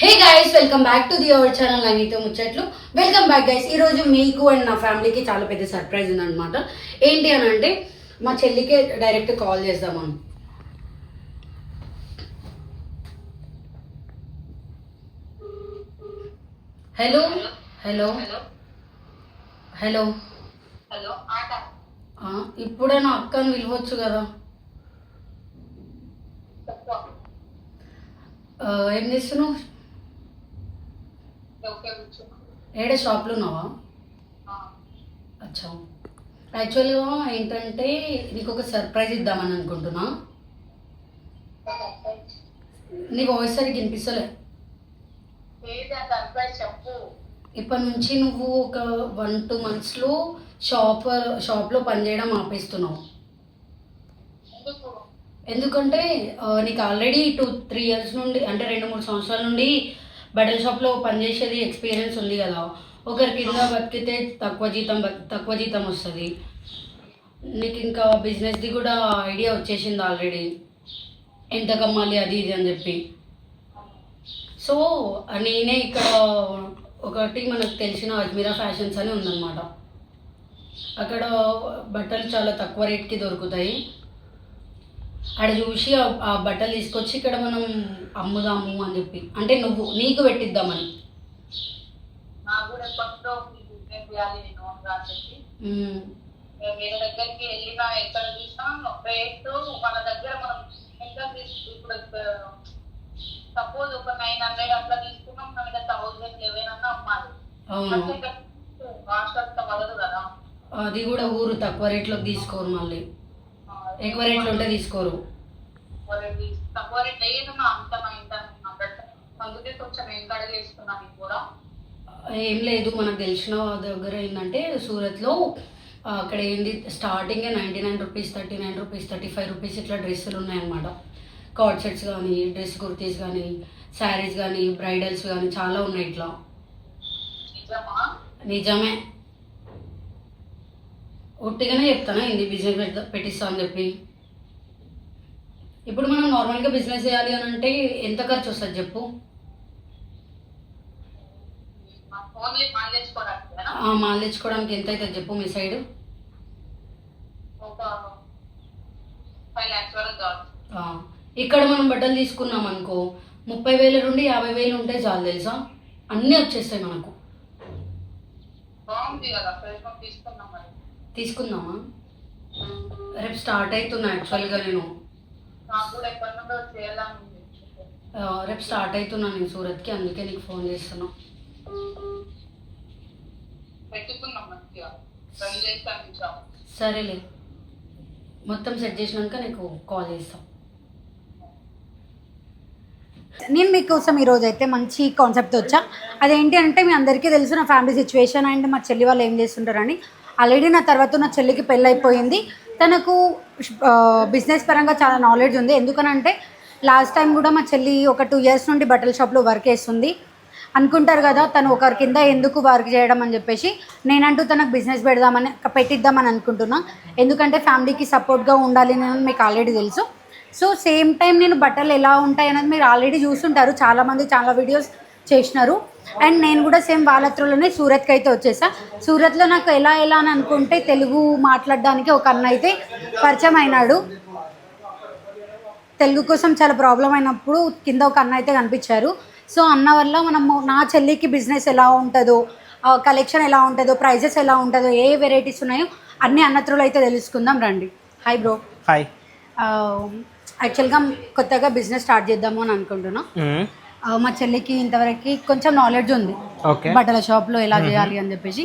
Hey guys, welcome back to the our channel నవీతో ముచ్చట్లు. Welcome back guys. ఈరోజు మీకు అండ్ నా ఫ్యామిలీకి చాలా పెద్ద సర్ప్రైజ్ ఉందన్నమాట. ఏంటి అని అంటే మా చెల్లికి డైరెక్ట్ కాల్ చేద్దామని. హలో హలో హలో హలో ఇప్పుడే నా అక్కని పిలవచ్చు కదా. ఏం చేస్తున్నావు? ఏడే షాప్లో ఉన్నావా? అచ్చా, యాక్చువల్గా ఏంటంటే నీకు ఒక సర్ప్రైజ్ ఇద్దామని అనుకుంటున్నా. నీ వాయిస్ సరిగ్గా వినిపిస్తలే. ఇప్పటి నుంచి నువ్వు ఒక 1-2 monthsలో షాప్లో పనిచేయడం ఆపేస్తున్నావు. ఎందుకంటే నీకు ఆల్రెడీ 2-3 years నుండి, అంటే 2-3 సంవత్సరాల నుండి బట్టల షాప్లో పనిచేసేది ఎక్స్పీరియన్స్ ఉంది కదా. ఒకరి కింద బతికితే తక్కువ జీతం వస్తుంది. నీకు ఇంకా బిజినెస్ది కూడా ఐడియా వచ్చేసింది ఆల్రెడీ, ఎంత కమ్మాలి అది ఇది అని చెప్పి. సో నేనే ఇక్కడ ఒకటి మనకు తెలిసిన అజ్మీరా ఫ్యాషన్స్ అని ఉందన్నమాట. అక్కడ బట్టలు చాలా తక్కువ రేట్కి దొరుకుతాయి. అక్కడ చూసి ఆ బట్టలు తీసుకొచ్చి ఇక్కడ మనం అమ్ముదాము అని చెప్పి, అంటే నీకు పెట్టిద్దామని. వేరే దగ్గరికి వెళ్ళినా ఎక్కడ చూసినా రేట్ మన దగ్గర మనం ఇప్పుడు సపోజ్ ఒక 900 అట్లా తీసుకున్నాం, మన 1000-1100 అమ్మాలి. కాస్ట్ అంత వదలదు కదా. అది కూడా ఊరు తక్కువ రేట్లోకి తీసుకోరు, మళ్ళీ ఎక్కువ రేట్లు ఉంటే తీసుకోరు. తక్కువ రేట్ ఏదన్నా అంత అందుకే కొంచెం ఎంకరేజ్ చేస్తున్నాను కూడా. ఏం లేదు, మనకు తెలిసిన దగ్గర ఏంటంటే సూరత్లో అక్కడ ఏంది స్టార్టింగే 99 రూపీస్, 39 రూపీస్, 35 రూపీస్ ఇట్లా డ్రెస్సులు ఉన్నాయన్నమాట. కార్డ్ సెట్స్ కానీ, డ్రెస్ కుర్తీస్ కానీ, శారీస్ కానీ, బ్రైడల్స్ కానీ చాలా ఉన్నాయి ఇట్లా. నిజమే, ఒట్టిగానే చెప్తానా ఏంది బిజినెస్ పెట్టిస్తా అని చెప్పి. ఇప్పుడు మనం నార్మల్గా బిజినెస్ చేయాలి అని అంటే ఎంత ఖర్చు వస్తుంది చెప్పు? మాల్ తెచ్చుకోవడానికి ఎంత అవుతుంది చెప్పు మీ సైడ్? ఇక్కడ మనం బట్టలు తీసుకున్నాం అనుకో, 30,000 నుండి 50,000 ఉంటే చాలు తెలుసా, అన్నీ వచ్చేస్తాయి మనకు. తీసుకుందామా? రేపు స్టార్ట్ అవుతున్నా యాక్చువల్గా నేను. రేపు స్టార్ట్ అవుతున్నా నేను సూరత్కి, అందుకే నీకు ఫోన్ చేస్తున్నా. సరేలే, మొత్తం సెట్ చేసినాక నీకు కాల్ చేస్తాం. నేను మీకోసం ఈరోజు అయితే మంచి కాన్సెప్ట్ వచ్చా. అదేంటి అంటే మీ అందరికీ తెలుసు నా ఫ్యామిలీ సిచ్యువేషన్ అండ్ మా చెల్లి వాళ్ళు ఏం చేస్తుంటారని. ఆల్రెడీ నా తర్వాత నా చెల్లికి పెళ్ళి అయిపోయింది. తనకు బిజినెస్ పరంగా చాలా నాలెడ్జ్ ఉంది. ఎందుకనంటే లాస్ట్ టైం కూడా మా చెల్లి ఒక 2 years నుండి బట్టల షాప్లో వర్క్ చేస్తుంది. అనుకుంటారు కదా తను ఒకరి కింద ఎందుకు వర్క్ చేయడం అని చెప్పేసి, నేనంటూ తనకు బిజినెస్ పెట్టిద్దామని అనుకుంటున్నా. ఎందుకంటే ఫ్యామిలీకి సపోర్ట్గా ఉండాలి అని మీకు ఆల్రెడీ తెలుసు. సో సేమ్ టైం నేను బట్టలు ఎలా ఉంటాయి అన్నది మీరు ఆల్రెడీ చూస్తుంటారు, చాలామంది చాలా వీడియోస్ చేసినారు. అండ్ నేను కూడా సేమ్ వాళ్ళ త్రూలోనే సూరత్కి అయితే వచ్చేసా. సూరత్లో నాకు ఎలా అని అనుకుంటే తెలుగు మాట్లాడడానికి ఒక అన్న అయితే పరిచయం అయినాడు. తెలుగు కోసం చాలా ప్రాబ్లం అయినప్పుడు కింద ఒక అన్న అయితే కనిపించారు. సో అన్న వల్ల మనము నా చెల్లికి బిజినెస్ ఎలా ఉంటుందో, కలెక్షన్ ఎలా ఉంటుందో, ప్రైజెస్ ఎలా ఉంటుందో, ఏ వెరైటీస్ ఉన్నాయో అన్ని అన్న త్రూలో అయితే తెలుసుకుందాం రండి. Hi bro. హాయ్. యాక్చువల్గా కొత్తగా బిజినెస్ స్టార్ట్ చేద్దాము అని అనుకుంటున్నా. మా చెల్లికి ఇంతవరకు కొంచెం నాలెడ్జ్ ఉంది బట్టల షాప్లో ఎలా చేయాలి అని చెప్పేసి.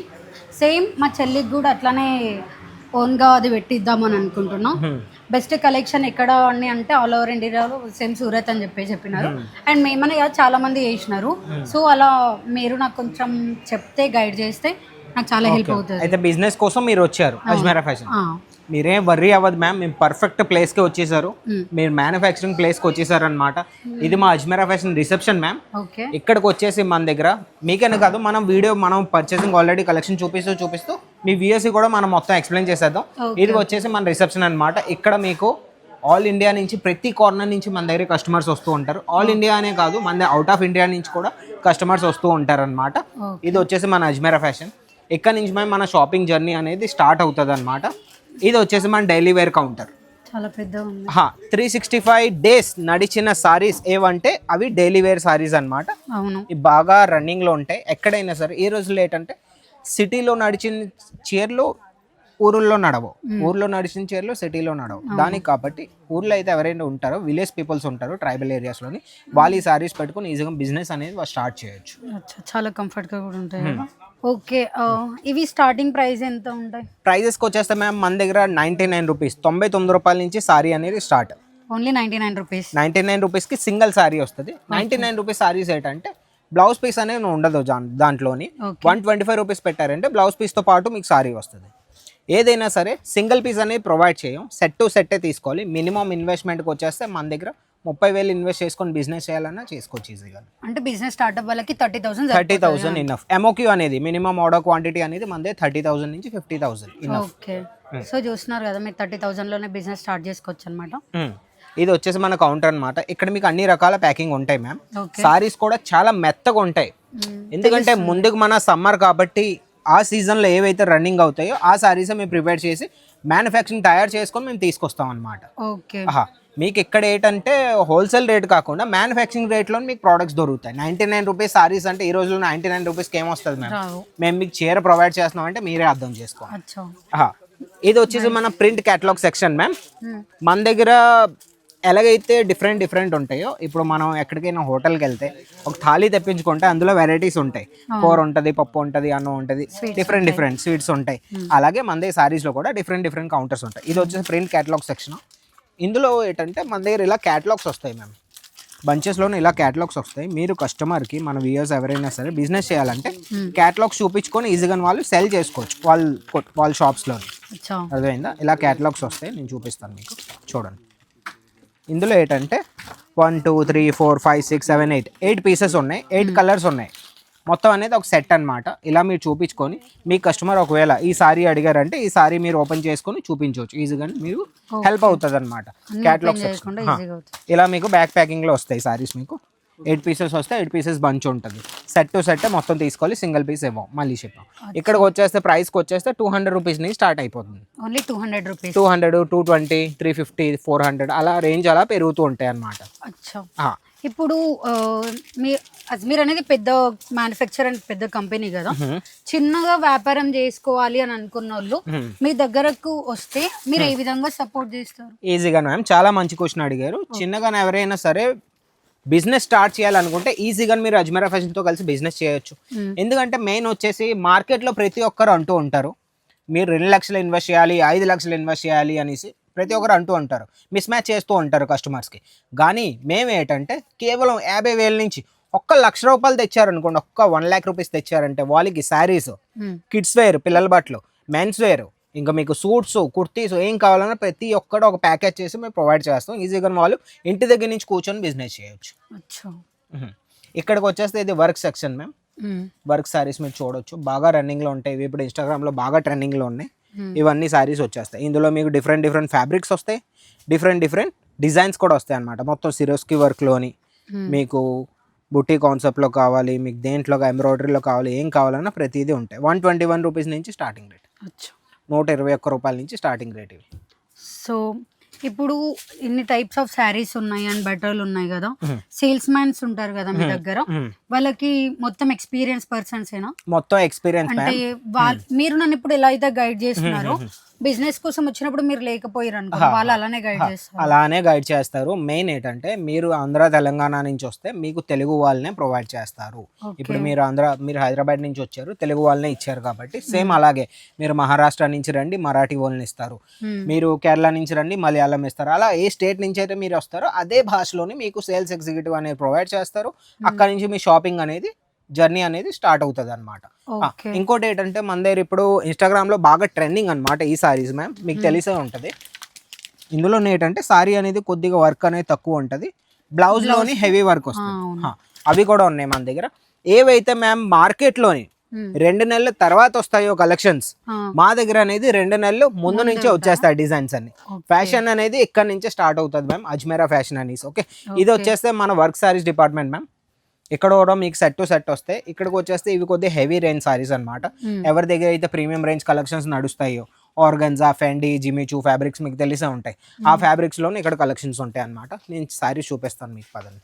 సేమ్ మా చెల్లికి కూడా అట్లానే ఓన్గా అది పెట్టిద్దామని అనుకుంటున్నాం. బెస్ట్ కలెక్షన్ ఎక్కడ అని అంటే ఆల్ ఓవర్ ఇండియాలో సేమ్ సూరత్ అని చెప్పినారు. అండ్ మేమనే కాదు చాలా మంది చేసినారు. సో అలా మీరు నాకు కొంచెం చెప్తే గైడ్ చేస్తే నాకు చాలా హెల్ప్ అవుతుంది. అయితే బిజినెస్ కోసం మీరు వచ్చారు అజ్మీరా ఫ్యాషన్, మీరేం వర్రీ అవ్వదు మ్యామ్. మేము పర్ఫెక్ట్ ప్లేస్కి వచ్చేసారు, మీరు మ్యానుఫ్యాక్చరింగ్ ప్లేస్కి వచ్చేసారు అనమాట. ఇది మా అజ్మీరా ఫ్యాషన్ రిసెప్షన్ మ్యామ్. ఇక్కడికి వచ్చేసి మన దగ్గర మీకనే కాదు, మనం పర్చేసింగ్ ఆల్రెడీ కలెక్షన్ చూపిస్తూ మీ వ్యూఎస్కి కూడా మనం మొత్తం ఎక్స్ప్లెయిన్ చేసేద్దాం. ఇది వచ్చేసి మన రిసెప్షన్ అనమాట. ఇక్కడ మీకు ఆల్ ఇండియా నుంచి ప్రతి కార్నర్ నుంచి మన దగ్గర కస్టమర్స్ వస్తూ ఉంటారు. ఆల్ ఇండియా అనే కాదు, మన అవుట్ ఆఫ్ ఇండియా నుంచి కూడా కస్టమర్స్ వస్తూ ఉంటారు అనమాట. ఇది వచ్చేసి మన అజ్మీరా ఫ్యాషన్. ఇక్కడ నుంచి మన షాపింగ్ జర్నీ అనేది స్టార్ట్ అవుతుంది అనమాట. ఇది వచ్చేసి మన డైలీ వేర్ కౌంటర్. చాలా పెద్దగా ఉంది. 365 days నడిచిన సారీస్ ఏవంటే అవి డైలీ వేర్ సారీస్ అనమాట. అవును, ఇవి బాగా రన్నింగ్లో ఉంటాయి ఎక్కడైనా సరే. ఈ రోజుల్లో ఏంటంటే సిటీలో నడిచిన చీరలు ఊరుల్లో నడవు, ఊర్లో నడిచిన చీరలు సిటీలో నడవు. దానికి కాబట్టి ఊర్లో అయితే ఎవరైనా ఉంటారో, విలేజ్ పీపుల్స్ ఉంటారో ట్రైబల్ ఏరియాస్లోని, వాళ్ళు ఈ సారీస్ పెట్టుకుని ఈజీగా బిజినెస్ అనేది వాళ్ళు స్టార్ట్ చేయొచ్చు. చాలా కంఫర్ట్గా కూడా ఉంటాయి కదా. ఓకే, ఇవి స్టార్టింగ్ ప్రైస్ ఎంత ఉంటాయి? ప్రైజెస్కి వచ్చేస్తే మ్యామ్ మన దగ్గర 99 రూపీస్, 99 రూపాయల నుంచి సారీ అనేది స్టార్ట్. Only 99 rupees. 99 రూపీస్కి సింగిల్ సారీ వస్తుంది. 99 రూపీస్ సారీస్ ఏంటంటే బ్లౌజ్ పీస్ అనేది ఉండదు దాంట్లోని. 125 రూపీస్ పెట్టారంటే బ్లౌజ్ పీస్తో పాటు మీకు సారీ వస్తుంది. ఏదైనా సరే సింగిల్ పీస్ అనేది ప్రొవైడ్ చేయం, సెట్ టు సెట్టే తీసుకోవాలి. మినిమం ఇన్వెస్ట్మెంట్కి వచ్చేస్తే మన దగ్గర 30,000 ఇన్వెస్ట్ చేసుకొని బిజినెస్ చేయాలన్నా చేసుకోవచ్చు ఈజీగా. అంటే బిజినెస్ స్టార్ట్అప్ వాళ్ళకి 30,000 ఇనఫ్. ఎంఓక్యూ అనేది మినిమం ఆర్డర్ క్వాంటిటీ అనేది మన దగ్గర 30,000 నుంచి 50,000 ఇనఫ్. ఓకే, సో చూస్తున్నారు కదా, మీరు 30,000లోనే బిజినెస్ స్టార్ట్ చేసుకోవచ్చు అనమాట. ఇది వచ్చేసి మన కౌంటర్ అనమాట. ఇక్కడ మీకు అన్ని రకాల ప్యాకింగ్ ఉంటాయి మ్యామ్. సారీస్ కూడా చాలా మెత్తగా ఉంటాయి, ఎందుకంటే ముందుకు మన సమ్మర్ కాబట్టి ఆ సీజన్లో ఏవైతే రన్నింగ్ అవుతాయో ఆ సారీస్ మేము ప్రిపేర్ చేసి మ్యానుఫ్యాక్చరింగ్ తయారు చేసుకొని మేము తీసుకొస్తాం అనమాట. ఓకే, మీకు ఇక్కడ ఏంటంటే హోల్సేల్ రేట్ కాకుండా మ్యానుఫ్యాక్చరింగ్ రేట్లో మీకు ప్రోడక్ట్స్ దొరుకుతాయి. 99 రూపీస్ సారీస్ అంటే ఈ రోజుల్లో 99 రూపీస్కి ఏమొస్తుంది మ్యామ్? మేము మీకు చీర ప్రొవైడ్ చేస్తున్నాం అంటే మీరే అర్థం చేసుకోవాలి. ఇది వచ్చేసి మన ప్రింట్ క్యాటలాగ్ సెక్షన్ మ్యామ్. మన దగ్గర ఎలాగైతే డిఫరెంట్ ఉంటాయో, ఇప్పుడు మనం ఎక్కడికైనా హోటల్కి వెళ్తే ఒక థాలీ తెప్పించుకుంటే అందులో వెరైటీస్ ఉంటాయి. కూర ఉంటుంది, పప్పు ఉంటుంది, అన్నం ఉంటుంది, డిఫరెంట్ స్వీట్స్ ఉంటాయి. అలాగే మన దగ్గర సారీస్లో కూడా డిఫరెంట్ కౌంటర్స్ ఉంటాయి. ఇది వచ్చేసి ప్రింట్ క్యాటలాగ్ సెక్షన్. ఇందులో ఏంటంటే మన దగ్గర ఇలా క్యాటలాగ్స్ వస్తాయి మ్యామ్, బంచెస్లోనే ఇలా క్యాటలాగ్స్ వస్తాయి. మీరు కస్టమర్కి, మన వ్యూయర్స్ ఎవరైనా సరే బిజినెస్ చేయాలంటే క్యాటలాగ్స్ చూపించుకొని ఈజీగా వాళ్ళు సెల్ చేసుకోవచ్చు వాళ్ళ షాప్స్లో. అర్థమైందా? ఇలా క్యాటలాగ్స్ వస్తాయి, నేను చూపిస్తాను మీకు, చూడండి. ఇందులో ఏంటంటే 1 2 3 4 5 6 7 8 పీసెస్ ఉన్నాయి, 8 కలర్స్ ఉన్నాయి. మొత్తం అనేది ఒక సెట్ అనమాట. ఇలా మీరు చూపించుకొని మీ కస్టమర్ ఒకవేళ ఈ సారీ అడిగారంటే ఈ సారీ మీరు ఓపెన్ చేసుకొని చూపించవచ్చు ఈజీగా, మీరు హెల్ప్ అవుతుంది అనమాట. క్యాటలాగ్ ఇలా మీకు బ్యాక్ ప్యాకింగ్లో వస్తాయి సారీస్. మీకు 8 పీసెస్ వస్తే 8 పీసెస్ బంచ్ ఉంటుంది. సెట్ టు సెట్ మొత్తం తీసుకోవాలి, సింగిల్ పీస్ ఇవ్వం, మళ్ళీ చెప్పాం. ఇక్కడికి వచ్చేస్తే ప్రైస్కి వచ్చేస్తే 200 రూపీస్ నుంచి స్టార్ట్ అయిపోతుంది. Only 200 rupees. 200, 220, 350, 400 అలా రేంజ్ అలా పెరుగుతూ ఉంటాయి అన్నమాట. ఇప్పుడు మీ అజ్మీర్ అనేది పెద్ద మ్యానుఫ్యాక్చర్ అండ్ పెద్ద కంపెనీ కదా, చిన్నగా వ్యాపారం చేసుకోవాలి అని అనుకున్న వాళ్ళు మీ దగ్గరకు వస్తే మీరు ఏ విధంగా సపోర్ట్ చేస్తారు? ఈజీగా మ్యామ్, చాలా మంచి క్వశ్చన్ అడిగారు. చిన్నగా ఎవరైనా సరే బిజినెస్ స్టార్ట్ చేయాలనుకుంటే ఈజీగా మీరు అజ్మీరా ఫ్యాషన్తో కలిసి బిజినెస్ చేయొచ్చు. ఎందుకంటే మెయిన్ వచ్చేసి మార్కెట్లో ప్రతి ఒక్కరు అంటూ ఉంటారు, మీరు 2 లక్షలు ఇన్వెస్ట్ చేయాలి, 5 లక్షలు ఇన్వెస్ట్ చేయాలి అనేసి ప్రతి ఒక్కరు అంటూ ఉంటారు, మిస్ మ్యాచ్ చేస్తూ ఉంటారు కస్టమర్స్కి. కానీ మేము ఏంటంటే కేవలం 50,000 నుంచి 1 లక్ష రూపాయలు తెచ్చారనుకోండి, 1 lakh రూపీస్ తెచ్చారంటే వాళ్ళకి శారీస్, కిడ్స్ వేర్, పిల్లల బట్టలు, మెన్స్ వేర్, ఇంకా మీకు సూట్స్, కుర్తీస్ ఏం కావాలన్నా ప్రతి ఒక్కటి ఒక ప్యాకేజ్ చేసి మేము ప్రొవైడ్ చేస్తాం. ఈజీగా వాళ్ళు ఇంటి దగ్గర నుంచి కూర్చొని బిజినెస్ చేయొచ్చు. ఇక్కడికి వచ్చేస్తే ఇది work section ma'am. Work saris మీరు చూడొచ్చు, బాగా రన్నింగ్లో ఉంటాయి. ఇవి ఇప్పుడు ఇన్స్టాగ్రామ్లో బాగా ట్రెండింగ్లో ఉన్నాయి. ఇవన్నీ సారీస్ వచ్చేస్తాయి. ఇందులో మీకు డిఫరెంట్ ఫ్యాబ్రిక్స్ వస్తాయి, డిఫరెంట్ డిజైన్స్ కూడా వస్తాయి అన్నమాట. మొత్తం సిరోస్కి వర్క్లోని మీకు బుట్టి కాన్సెప్ట్లో కావాలి, మీకు దేంట్లో ఎంబ్రాయిడరీలో కావాలి, ఏం కావాలన్నా ప్రతిదీ ఉంటాయి. 121 రూపీస్ నుంచి స్టార్టింగ్ రేట్, 121 రూపాయల నుంచి స్టార్టింగ్ రేట్ ఇవి. సో ఇప్పుడు ఇన్ని టైప్స్ ఆఫ్ శారీస్ ఉన్నాయి అండ్ బట్టలు ఉన్నాయి కదా, సేల్స్ మ్యాన్స్ ఉంటారు కదా మీ దగ్గర, వాళ్ళకి మొత్తం ఎక్స్పీరియన్స్ పర్సన్స్ ఏనా? మొత్తం ఎక్స్పీరియన్స్ అంటే మీరు నన్ను ఇప్పుడు ఎలా అయితే గైడ్ చేస్తున్నారో, బిజినెస్ కోసం వచ్చినప్పుడు మీరు లేకపోయారు అనుకో, వాళ్ళు అలానే గైడ్ చేస్తారు. అలానే గైడ్ చేస్తారు. మెయిన్ ఏంటంటే మీరు ఆంధ్ర తెలంగాణ నుంచి వస్తే మీకు తెలుగు వాళ్ళనే ప్రొవైడ్ చేస్తారు. ఇప్పుడు మీరు హైదరాబాద్ నుంచి వచ్చారు, తెలుగు వాళ్ళనే ఇచ్చారు కాబట్టి సేమ్ అలాగే మీరు మహారాష్ట్ర నుంచి రండి, మరాఠీ వాళ్ళని ఇస్తారు. మీరు కేరళ నుంచి రండి, మలయాళం ఇస్తారు. అలా ఏ స్టేట్ నుంచి అయితే మీరు వస్తారో అదే భాషలోని మీకు సేల్స్ ఎగ్జిక్యూటివ్ అనేది ప్రొవైడ్ చేస్తారు. అక్కడ నుంచి మీ షాపింగ్ అనేది జర్నీ అనేది స్టార్ట్ అవుతుంది అనమాట. ఇంకోటి ఏంటంటే మన దగ్గర ఇప్పుడు ఇన్స్టాగ్రామ్లో బాగా ట్రెండింగ్ అనమాట ఈ సారీస్ మ్యామ్, మీకు తెలిసే ఉంటుంది. ఇందులో ఏంటంటే సారీ అనేది కొద్దిగా వర్క్ అనేది తక్కువ ఉంటుంది, బ్లౌజ్లోని హెవీ వర్క్ వస్తుంది. అవి కూడా ఉన్నాయి మన దగ్గర. ఏవైతే మ్యామ్ మార్కెట్లోని 2 నెలల తర్వాత వస్తాయో కలెక్షన్స్ మా దగ్గర అనేది 2 నెలలు ముందు నుంచే వచ్చేస్తాయి డిజైన్స్ అన్ని. ఫ్యాషన్ అనేది ఇక్కడ నుంచే స్టార్ట్ అవుతుంది మ్యామ్, అజ్మేరా ఫ్యాషన్ అనేసి. ఓకే, ఇది వచ్చేస్తే మన వర్క్ సారీస్ డిపార్ట్మెంట్ మ్యామ్. ఇక్కడ కూడా మీకు సెట్ టు సెట్ వస్తాయి. ఇక్కడికి వచ్చేస్తే ఇవి కొద్దిగా హెవీ రేంజ్ సారీస్ అనమాట. ఎవరి దగ్గర అయితే premium range collections నడుస్తాయో, organza, ఫెండీ, Jimmy Choo fabrics మీకు తెలిసే ఉంటాయి. ఆ ఫ్యాబ్రిక్స్లోనే ఇక్కడ కలెక్షన్స్ ఉంటాయి అనమాట. నేను సారీస్ చూపిస్తాను మీకు, పదండి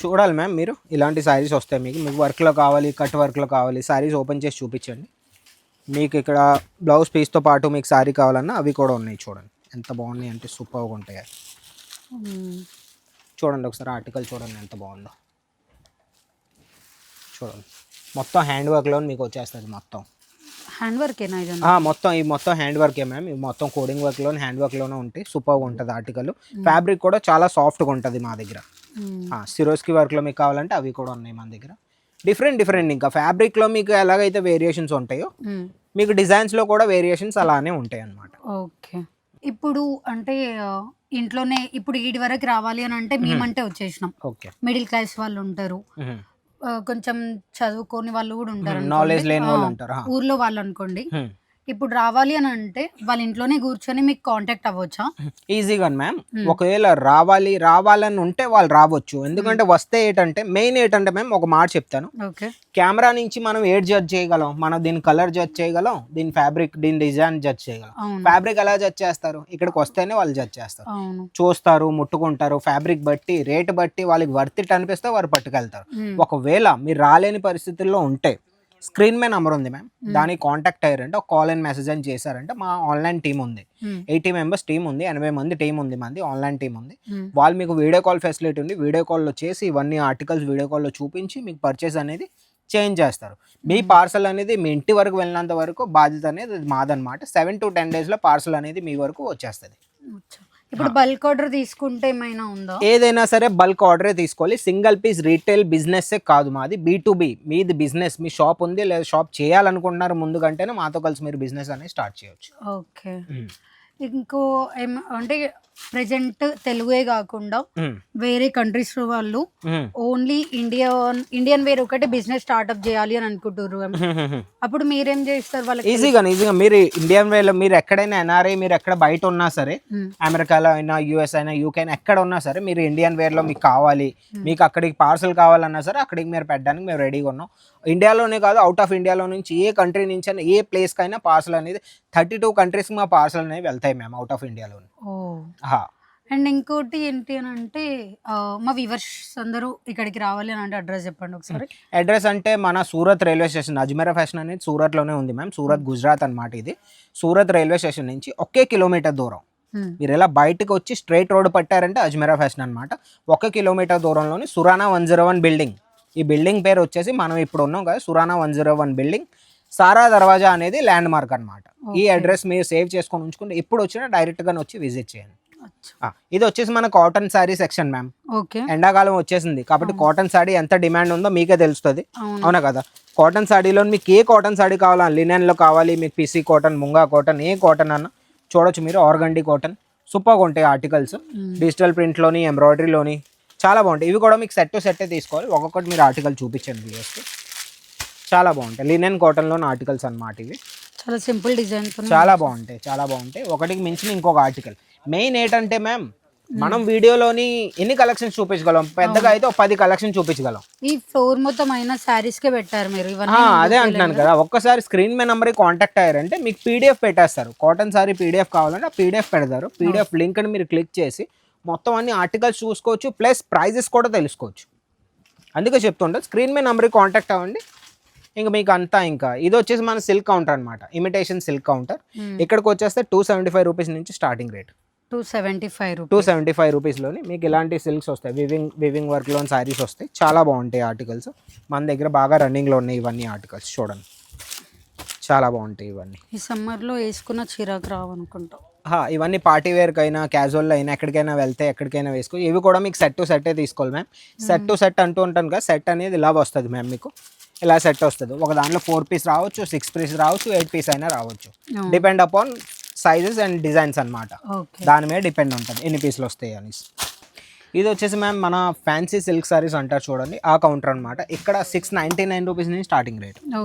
చూడాలి మ్యామ్. మీరు ఇలాంటి సారీస్ వస్తాయి మీకు వర్క్లో కావాలి, కట్ వర్క్లో కావాలి, సారీస్ ఓపెన్ చేసి చూపించండి. మీకు ఇక్కడ బ్లౌజ్ పీస్తో పాటు మీకు సారీ కావాలన్నా అవి కూడా ఉన్నాయి. చూడండి ఎంత బాగున్నాయి అంటే సూపర్గా ఉంటాయి. చూడండి ఒకసారి ఆర్టికల్ చూడండి ఎంత బాగుందో. చూడండి మొత్తం హ్యాండ్ వర్క్లో మీకు వచ్చేస్తుంది. మొత్తం హ్యాండ్ వర్క్ మొత్తం ఈ మొత్తం హ్యాండ్ వర్కే మ్యామ్. ఇవి మొత్తం కోడింగ్ వర్క్లోనే హ్యాండ్ వర్క్లోనే ఉంటాయి. సూపర్గా ఉంటుంది ఆర్టికల్. ఫ్యాబ్రిక్ కూడా చాలా సాఫ్ట్గా ఉంటుంది మా దగ్గర. సిరోస్కి వర్క్లో మీకు కావాలంటే అవి కూడా ఉన్నాయి మన దగ్గర. డిఫరెంట్ ఇంకా ఫ్యాబ్రిక్లో మీకు ఎలాగైతే వేరియేషన్స్ ఉంటాయో మీకు డిజైన్స్లో కూడా వేరియేషన్స్ అలానే ఉంటాయి అన్నమాట. ఓకే, ఇప్పుడు అంటే ఇంట్లోనే ఇప్పుడు ఈడి వరకు రావాలి అని అంటే మేమంటే వచ్చేసినాం. ఓకే, మిడిల్ క్లాస్ వాళ్ళు ఉంటారు, కొంచెం చదువుకోని వాళ్ళు కూడా ఉంటారు, నాలెడ్జ్ లేని వాళ్ళు ఉంటారు, ఊర్లో వాళ్ళు అనుకోండి. ఇప్పుడు రావాలి అని అంటే వాళ్ళ ఇంట్లోనే కూర్చొని మీకు కాంటాక్ట్ అవ్వచ్చా? ఈజీగా మ్యామ్. ఒకవేళ రావాలని ఉంటే వాళ్ళు రావచ్చు. ఎందుకంటే వస్తే ఏంటంటే మెయిన్ ఏంటంటే మ్యామ్ ఒక మాట చెప్తాను. కెమెరా నుంచి మనం ఏడ్ జడ్జ్ చేయగలం, మనం దీని కలర్ జడ్జ్ చేయగలం, దీని ఫ్యాబ్రిక్, దీని డిజైన్ జడ్జ్ చేయగలం. ఫ్యాబ్రిక్ ఎలా జడ్జ్ చేస్తారు? ఇక్కడికి వస్తేనే వాళ్ళు జడ్జ్ చేస్తారు, చూస్తారు, ముట్టుకుంటారు. ఫ్యాబ్రిక్ బట్టి, రేట్ బట్టి వాళ్ళకి వర్త్ ఇట్ అనిపిస్తే వారు పట్టుకెళ్తారు. ఒకవేళ మీరు రాలేని పరిస్థితుల్లో ఉంటే స్క్రీన్ మీద నెంబర్ ఉంది మ్యామ్, దానికి కాంటాక్ట్ అయ్యారంటే ఒక కాల్ అండ్ మెసేజ్ అని చేశారంటే మా ఆన్లైన్ టీమ్ ఉంది. 80 మెంబర్స్ టీమ్ ఉంది, 80 మంది టీం ఉంది, మంది ఆన్లైన్ టీం ఉంది. వాళ్ళు మీకు వీడియో కాల్ ఫెసిలిటీ ఉంది. వీడియో కాల్లో చేసి ఇవన్నీ ఆర్టికల్స్ వీడియో కాల్లో చూపించి మీకు పర్చేస్ అనేది చేంజ్ చేస్తారు. మీ పార్సల్ అనేది మీ ఇంటి వరకు వెళ్ళినంత వరకు బాధ్యత అనేది మాదనమాట. 7 to 10 days పార్సల్ అనేది మీ వరకు వచ్చేస్తుంది. ఇప్పుడు బల్క్ ఆర్డర్ తీసుకుంటే ఏమైనా ఉందా? ఏదైనా సరే బల్క్ ఆర్డరే తీసుకోవాలి. సింగిల్ పీస్ రీటైల్ బిజినెస్ కాదు మాది, B2B. మీది బిజినెస్, మీ షాప్ ఉంది లేదా షాప్ చేయాలనుకుంటున్నారు ముందుకంటేనే మాతో కలిసి మీరు బిజినెస్ అనేది స్టార్ట్ చేయొచ్చు. ఓకే, ఇంకో అంటే ప్రెజెంట్ తెలుగే కాకుండా వేరే కంట్రీస్ వాళ్ళు ఓన్లీ ఇండియన్ వేర్ ఒకటి బిజినెస్ స్టార్ట్అప్ చేయాలి అని అనుకుంటారు. అప్పుడు మీరేం చేస్తారు వాళ్ళకి? ఈజీగా మీరు ఇండియన్ వేలో మీరు ఎక్కడైనా NRI, మీరు ఎక్కడ బయట ఉన్నా సరే, అమెరికాలో అయినా, US అయినా, UK అయినా, ఎక్కడ ఉన్నా సరే, మీరు ఇండియన్ వేర్లో మీకు కావాలి, మీకు అక్కడికి పార్సల్ కావాలన్నా సరే అక్కడికి మీరు పెట్టడానికి మేము రెడీగా ఉన్నాం. ఇండియాలోనే కాదు, అవుట్ ఆఫ్ ఇండియాలో నుంచి ఏ కంట్రీ నుంచి అయినా ఏ ప్లేస్కి అయినా పార్సల్ అనేది 32 కంట్రీస్కి మా పార్సల్ అనేవి వెళ్తాయి మేము అవుట్ ఆఫ్ ఇండియాలో. అండ్ ఇంకోటి ఏంటి అని అంటే మా వ్యూవర్స్ అందరూ ఇక్కడికి రావాలి అని అంటే అడ్రస్ చెప్పండి ఒకసారి. అడ్రస్ అంటే మన Surat railway station, Ajmera fashion అనేది సూరత్లోనే ఉంది మ్యామ్. సూరత్ గుజరాత్ అనమాట ఇది. సూరత్ రైల్వే స్టేషన్ నుంచి 1 కిలోమీటర్ దూరం. మీరు ఇలా బయటకు వచ్చి స్ట్రైట్ రోడ్ పట్టారంటే అజ్మేరా ఫ్యాషన్ అనమాట. 1 కిలోమీటర్ దూరంలోని సురానా 101 బిల్డింగ్. ఈ బిల్డింగ్ పేరు వచ్చేసి మనం ఇప్పుడు ఉన్నాం కదా, సురానా 101 బిల్డింగ్. సారా దర్వాజా అనేది ల్యాండ్ మార్క్ అనమాట. ఈ అడ్రస్ మీరు సేవ్ చేసుకొని ఉంచుకుంటే ఇప్పుడు వచ్చినా డైరెక్ట్గా వచ్చి విజిట్ చేయండి. ఇది వచ్చేసి మన కాటన్ శారీ సెక్షన్ మ్యామ్. ఎండాకాలం వచ్చేసింది కాబట్టి కాటన్ శారీ ఎంత డిమాండ్ ఉందో మీకే తెలుస్తుంది, అవునా కదా? కాటన్ శారీలో మీకు ఏ కాటన్ శారీ కావాలా, లినెన్లో కావాలి మీకు, PC కాటన్, ముంగా కాటన్, ఏ కాటన్ అన్న చూడొచ్చు మీరు. ఆర్గండి కాటన్ సూపర్గా ఉంటాయి ఆర్టికల్స్. డిజిటల్ ప్రింట్లోని, ఎంబ్రాయిడరీలోని చాలా బాగుంటాయి. ఇవి కూడా మీకు సెట్ టు సెట్టే తీసుకోవాలి. ఒక్కొక్కటి మీరు ఆర్టికల్ చూపించండి వ్యూవర్స్కి. చాలా బాగుంటాయి లినెన్ కాటన్లోని ఆర్టికల్స్ అన్నమాట. ఇవి చాలా సింపుల్ డిజైన్, చాలా బాగుంటాయి. ఒకటికి మించిన ఇంకొక ఆర్టికల్. మెయిన్ ఏంటంటే మ్యామ్, మనం వీడియోలోని ఎన్ని కలెక్షన్స్ చూపించగలం? పెద్దగా అయితే 10 కలెక్షన్ చూపించగలం. ఈ ఫ్లోర్ మొత్తం అయినా సారీస్ కే పెట్టారు మీరు. అదే అంటున్నాను కదా, ఒక్కసారి స్క్రీన్ మీద నెంబర్ కాంటాక్ట్ అయ్యారంటే మీకు PDF పెట్టేస్తారు. కాటన్ సారీ PDF కావాలంటే ఆ PDF పెడతారు. PDF లింక్ ని మీరు క్లిక్ చేసి మొత్తం అన్ని ఆర్టికల్స్ చూసుకోవచ్చు, ప్లస్ ప్రైజెస్ కూడా తెలుసుకోవచ్చు. అందుకే చెప్తుంటే స్క్రీన్ మీద నెంబర్కి కాంటాక్ట్ అవ్వండి. ఇంకా మీకు అంతా. ఇంకా ఇది వచ్చేసి మన సిల్క్ కౌంటర్ అనమాట, ఇమిటేషన్ సిల్క్ కౌంటర్. ఇక్కడికి వచ్చేస్తే 275 రూపీస్ నుంచి స్టార్టింగ్ రేట్. 275 రూపీస్లోని మీకు ఇలాంటి సిల్క్స్ వస్తాయి. వివింగ్ వర్క్లోని శారీస్ వస్తాయి. చాలా బాగుంటాయి ఆర్టికల్స్. మన దగ్గర బాగా రన్నింగ్లో ఉన్నాయి ఇవన్నీ ఆర్టికల్స్. చూడండి చాలా బాగుంటాయి ఇవన్నీ. ఈ సమ్మర్లో వేసుకున్న చిరాకు రావనుకుంటాం. ఇవన్నీ పార్టీ వేర్కి అయినా, క్యాజువల్ అయినా, ఎక్కడికైనా వెళ్తే ఎక్కడికైనా వేసుకో. ఇవి కూడా మీకు సెట్ టు సెట్టే తీసుకోవాలి మ్యామ్. సెట్ టు సెట్ అంటూ ఉంటాను కదా, సెట్ అనేది ఇలా వస్తుంది మ్యామ్. మీకు ఇలా సెట్ వస్తుంది. ఒక దాంట్లో 4 పీస్ రావచ్చు, 6 పీస్ రావచ్చు, 8 పీస్ అయినా రావచ్చు. Depend upon sizes and designs అనమాట. దాని మీద డిపెండ్ ఉంటుంది ఎన్ని పీసులు వస్తాయి అనేసి. ఇది వచ్చేసి మ్యామ్ మన ఫ్యాన్సీ సిల్క్ సారీస్ అంటారు చూడండి, ఆ కౌంటర్ అనమాట. ఇక్కడ 699 రూపీస్ నుంచి స్టార్టింగ్ రేట్,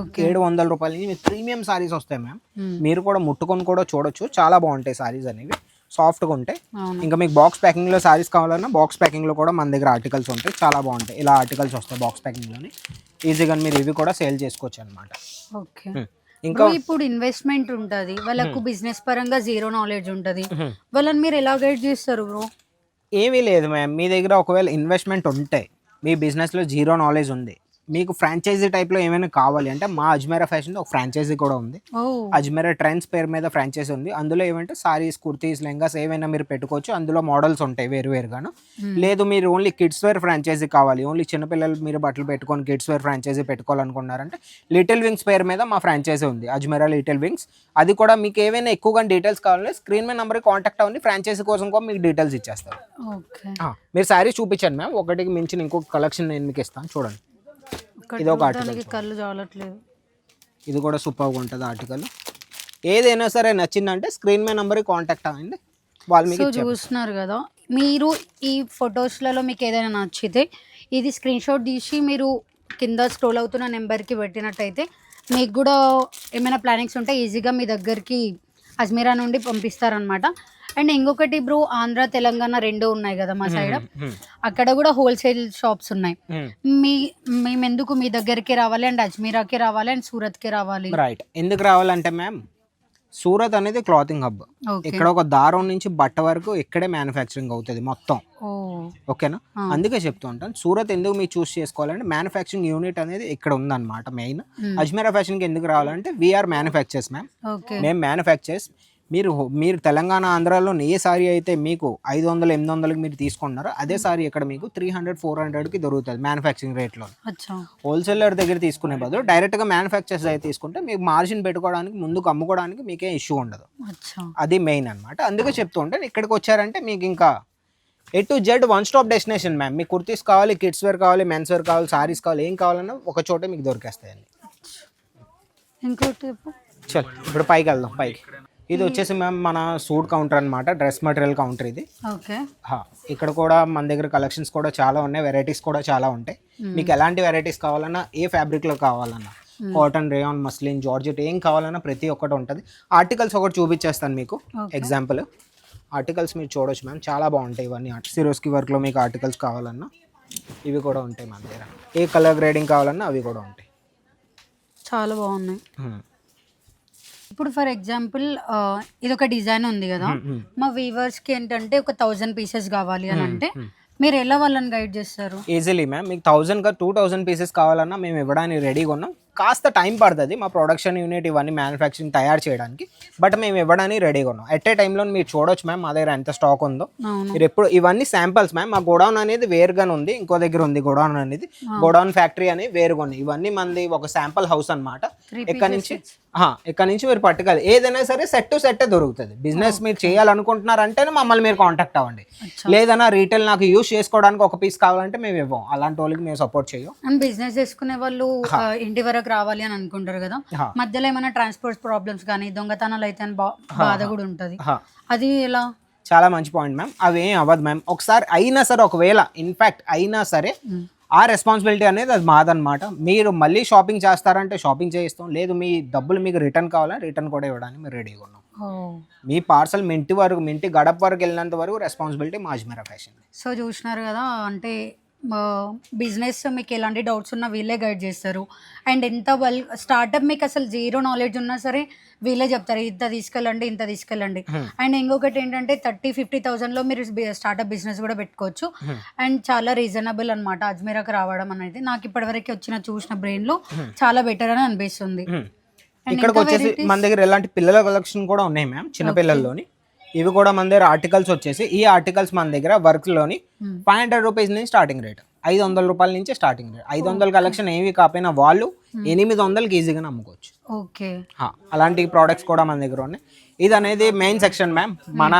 700 రూపాయల నుంచి ప్రీమియం సారీస్ వస్తాయి మ్యామ్. మీరు కూడా ముట్టుకొని కూడా చూడొచ్చు, చాలా బాగుంటాయి సారీస్ అనేవి, సాఫ్ట్గా ఉంటాయి. ఇంకా మీకు బాక్స్ ప్యాకింగ్లో సారీస్ కావాలన్నా బాక్స్ ప్యాకింగ్లో కూడా మన దగ్గర ఆర్టికల్స్ ఉంటాయి, చాలా బాగుంటాయి. ఇలా ఆర్టికల్స్ వస్తాయి బాక్స్ ప్యాకింగ్లోని, ఈజీగా మీరు ఇవి కూడా సేల్ చేసుకోవచ్చు అనమాట. ఓకే. ఇంకా ఇప్పుడు ఇన్వెస్ట్మెంట్ ఉంటుంది, వాళ్ళకు బిజినెస్ పరంగా జీరో నాలెడ్జ్ ఉంటుంది, వాళ్ళని మీరు ఎలా గైడ్ చేస్తారు బ్రో? ఏమీ లేదు మ్యామ్, మీ దగ్గర ఒకవేళ ఇన్వెస్ట్మెంట్ ఉంటే, మీ బిజినెస్లో జీరో నాలెడ్జ్ ఉంది, మీకు ఫ్రాంచైజీ టైప్లో ఏమైనా కావాలి అంటే మా అజ్మేరా ఫ్యాషన్లో ఒక ఫ్రాంచైజీ కూడా ఉంది. అజ్మేరా ట్రెండ్స్ పేరు మీద ఫ్రాంచైజీ ఉంది. అందులో ఏమంటే సారీస్, కుర్తీస్, లెంగాస్ ఏమైనా మీరు పెట్టుకోవచ్చు. అందులో మోడల్స్ ఉంటాయి వేరువేరుగాను. లేదు మీరు ఓన్లీ కిడ్స్ వేర్ ఫ్రాంచైజీ కావాలి, ఓన్లీ చిన్నపిల్లలు మీరు బట్టలు పెట్టుకొని కిడ్స్ వేర్ ఫ్రాంచైజీ పెట్టుకోవాలనుకున్నారంటే లిటిల్ వింగ్స్ పేరు మీద మా ఫ్రాంచైజీ ఉంది, అజ్మేరా లిటిల్ వింగ్స్. అది కూడా మీకు ఏమైనా ఎక్కువగా డీటెయిల్స్ కావాలంటే స్క్రీన్ మీద నెంబర్కి కాంటాక్ట్ అవ్వండి, ఫ్రాంచైజీ కోసం కూడా మీకు డీటెయిల్స్ ఇచ్చేస్తారు. మీరు సారీస్ చూపించండి మ్యామ్, ఒకటికి మించిన ఇంకొక కలెక్షన్ నేను మీకు ఇస్తాను చూడండి. ఇది ఒక ఆర్టికల్, కళ్ళు చాలట్లేదు. ఇది కూడా సూపర్గా ఉంటుంది ఆర్టికల్. ఏదైనా సరే నచ్చిందంటే స్క్రీన్ మీద నెంబర్కి కాంటాక్ట్ అవ్వండి, వాళ్ళు మీకు చూస్తున్నారు కదా. మీరు ఈ ఫొటోస్లలో మీకు ఏదైనా నచ్చితే ఇది స్క్రీన్ షాట్ తీసి మీరు కింద స్క్రోల్ అవుతున్న నెంబర్కి పెట్టినట్టయితే మీకు కూడా ఏమైనా ప్లానింగ్స్ ఉంటే ఈజీగా మీ దగ్గరికి అజ్మీరా నుండి పంపిస్తారనమాట. అండ్ ఇంకొకటి బ్రో, ఆంధ్ర తెలంగాణ రెండు ఉన్నాయి కదా మా సైడ్, అక్కడ కూడా హోల్సేల్ షాప్స్ ఉన్నాయి. మేము ఎందుకు మీ దగ్గరికి రావాలి అండ్ అజ్మీరాకి రావాలి అండ్ సూరత్కి రావాలి? రైట్, ఎందుకు రావాలంటే మ్యామ్, సూరత్ అనేది క్లాతింగ్ హబ్. ఇక్కడ ఒక దారం నుంచి బట్ట వరకు ఇక్కడే మ్యానుఫ్యాక్చరింగ్ అవుతుంది మొత్తం, ఓకేనా? అందుకే చెప్తూ ఉంటాను సూరత్ ఎందుకు మీరు చూస్ చేసుకోవాలంటే మ్యానుఫ్యాక్చరింగ్ యూనిట్ అనేది ఇక్కడ ఉందన్నమాట మెయిన్. అజ్మీరా ఫ్యాషన్కి ఎందుకు రావాలంటే వీఆర్ మ్యానుఫ్యాక్చర్స్ మ్యామ్, మేము మ్యానుఫ్యాక్చర్స్. మీరు తెలంగాణ ఆంధ్రాలో ఏ సారీ అయితే మీకు 500, 800కి మీరు తీసుకుంటున్నారో అదే సారీ ఇక్కడ మీకు 300, 400కి దొరుకుతుంది మ్యానుఫ్యాక్చరింగ్ రేట్లో. హోల్సేలర్ దగ్గర తీసుకునే బదులు డైరెక్ట్గా మ్యానుఫ్యాక్చర్స్ అయితే తీసుకుంటే మీకు మార్జిన్ పెట్టుకోవడానికి, ముందుకు అమ్ముకోవడానికి మీకే ఇష్యూ ఉండదు. అది మెయిన్ అనమాట. అందుకే చెప్తూ ఉంటాను ఇక్కడికి వచ్చారంటే మీకు ఇంకా A to Z one stop destination ma'am. మీకు కుర్తీస్ కావాలి, కిడ్స్ వేర్ కావాలి, మెన్స్ వేర్ కావాలి, సారీస్ కావాలి, ఏం కావాలన్నా ఒక చోటే మీకు దొరికేస్తాయండి. ఇంకోటి చల్ ఇప్పుడు పైకి వెళ్దాం. పైకి ఇది వచ్చేసి మ్యామ్ మన సూట్ కౌంటర్ అనమాట, డ్రెస్ మెటీరియల్ కౌంటర్ ఇది. ఇక్కడ కూడా మన దగ్గర కలెక్షన్స్ కూడా చాలా ఉన్నాయి, వెరైటీస్ కూడా చాలా ఉంటాయి. మీకు ఎలాంటి వెరైటీస్ కావాలన్నా, ఏ ఫ్యాబ్రిక్లో కావాలన్నా, కాటన్, రేయాన్, మస్లిన్, జార్జెట్ ఏం కావాలన్నా ప్రతి ఒక్కటి ఉంటుంది. ఆర్టికల్స్ ఒకటి చూపించేస్తాను మీకు ఎగ్జాంపుల్. ఆర్టికల్స్ మీరు చూడొచ్చు మ్యామ్, చాలా బాగుంటాయి ఇవన్నీ. సిరోస్కి వర్క్లో మీకు ఆర్టికల్స్ కావాలన్నా ఇవి కూడా ఉంటాయి మన దగ్గర. ఏ కలర్ గ్రేడింగ్ కావాలన్నా అవి కూడా ఉంటాయి, చాలా బాగున్నాయి. ఇప్పుడు ఫర్ ఎగ్జాంపుల్ ఇది ఒక డిజైన్ ఉంది కదా, మా వీవర్స్కి ఏంటంటే ఒక 1000 పీసెస్ కావాలి అని అంటే మీరు ఎలా వాళ్ళని గైడ్ చేస్తారు? ఈజీలీ మ్యామ్, మీకు 1000 2000 పీసెస్ కావాలన్నా మేము ఇవ్వడానికి రెడీగా ఉన్నాం. కాస్త టైం పడుతుంది మా ప్రొడక్షన్ యూనిట్ ఇవన్నీ మ్యానుఫ్యాక్చరింగ్ తయారు చేయడానికి, బట్ మేము ఇవ్వడానికి రెడీగా ఉన్నాం. ఎట్ ఏ టైంలో మీరు చూడొచ్చు మ్యామ్ మా దగ్గర ఎంత స్టాక్ ఉందో. మీరు ఎప్పుడు ఇవన్నీ శాంపిల్స్ మ్యామ్, మా గోడౌన్ అనేది వేరుగానే ఉంది, ఇంకో దగ్గర ఉంది గోడౌన్ అనేది, గోడౌన్ ఫ్యాక్టరీ అనేది వేరుగా ఉంది. ఇవన్నీ మంది ఒక శాంపుల్ హౌస్ అనమాట. ఇక్కడ నుంచి మీరు పట్టుకోవాలి, ఏదైనా సరే సెట్ టు సెట్ దొరుకుతుంది. బిజినెస్ మీరు చేయాలనుకుంటున్నారంటేనే మమ్మల్ని మీరు కాంటాక్ట్ అవ్వండి. లేదన్నా రీటైల్ నాకు యూస్ చేసుకోవడానికి ఒక పీస్ కావాలంటే మేము ఇవ్వం, అలాంటి వాళ్ళకి మేము సపోర్ట్ చేయం. అండ్ బిజినెస్ చేసుకునే వాళ్ళు ఇంటి వరకు రావాలి అని అనుకుంటారు కదా, మధ్యలో ఏమైనా ట్రాన్స్పోర్ట్ ప్రాబ్లమ్స్ కానీ దొంగతనాలు అయితే బాధ కూడా ఉంటుంది, అది ఎలా? చాలా మంచి పాయింట్ మ్యామ్. అవి ఏం అవ్వదు మ్యామ్. ఒకసారి అయినా సరే, ఒకవేళ ఇన్ఫాక్ట్ అయినా సరే ఆ రెస్పాన్సిబిలిటీ అనేది అది మాదనమాట. మీరు మళ్ళీ షాపింగ్ చేస్తారంటే షాపింగ్ చేయిస్తాం, లేదు మీ డబ్బులు మీకు రిటర్న్ కావాలని రిటర్న్ కూడా ఇవ్వడానికి మేము రెడీగా ఉన్నాం. మీ పార్సల్ మీ ఇంటి వరకు, మీ ఇంటి గడప వరకు వెళ్ళినంత వరకు రెస్పాన్సిబిలిటీ మా అజ్మీరా ఫ్యాషన్. సో చూసినారు కదా, అంటే బిజినెస్ మీకు ఎలాంటి డౌట్స్ ఉన్నా వీళ్ళే గైడ్ చేస్తారు. అండ్ ఎంత స్టార్టప్ మీకు అసలు జీరో నాలెడ్జ్ ఉన్నా సరే వీళ్ళే చెప్తారు, ఇంత తీసుకెళ్ళండి, ఇంత తీసుకెళ్ళండి. అండ్ ఇంకొకటి ఏంటంటే 30,000-50,000లో మీరు స్టార్టప్ బిజినెస్ కూడా పెట్టుకోవచ్చు. అండ్ చాలా రీజనబుల్ అనమాట అజ్మీరాకి రావడం అనేది. నాకు ఇప్పటివరకు చూసిన బ్రెయిన్లో చాలా బెటర్ అని అనిపిస్తుంది. ఇక్కడికి వచ్చేసి మన దగ్గర ఎలాంటి పిల్లల కలెక్షన్ కూడా ఉన్నాయి మ్యామ్, చిన్నపిల్లల్లోని. ఇవి కూడా మన దగ్గర ఆర్టికల్స్ వచ్చేసి, ఈ ఆర్టికల్స్ మన దగ్గర వర్క్లోని 500 రూపీస్ నుంచి స్టార్టింగ్ రేట్, 500 రూపాయల నుంచి స్టార్టింగ్ రేట్. 500 కలెక్షన్ ఏవి కాకపోయినా వాళ్ళు 800కి ఈజీగా అమ్ముకోవచ్చు. ఓకే, అలాంటి ప్రోడక్ట్స్ కూడా మన దగ్గర ఉన్నాయి. ఇది అనేది మెయిన్ సెక్షన్ మ్యామ్. మన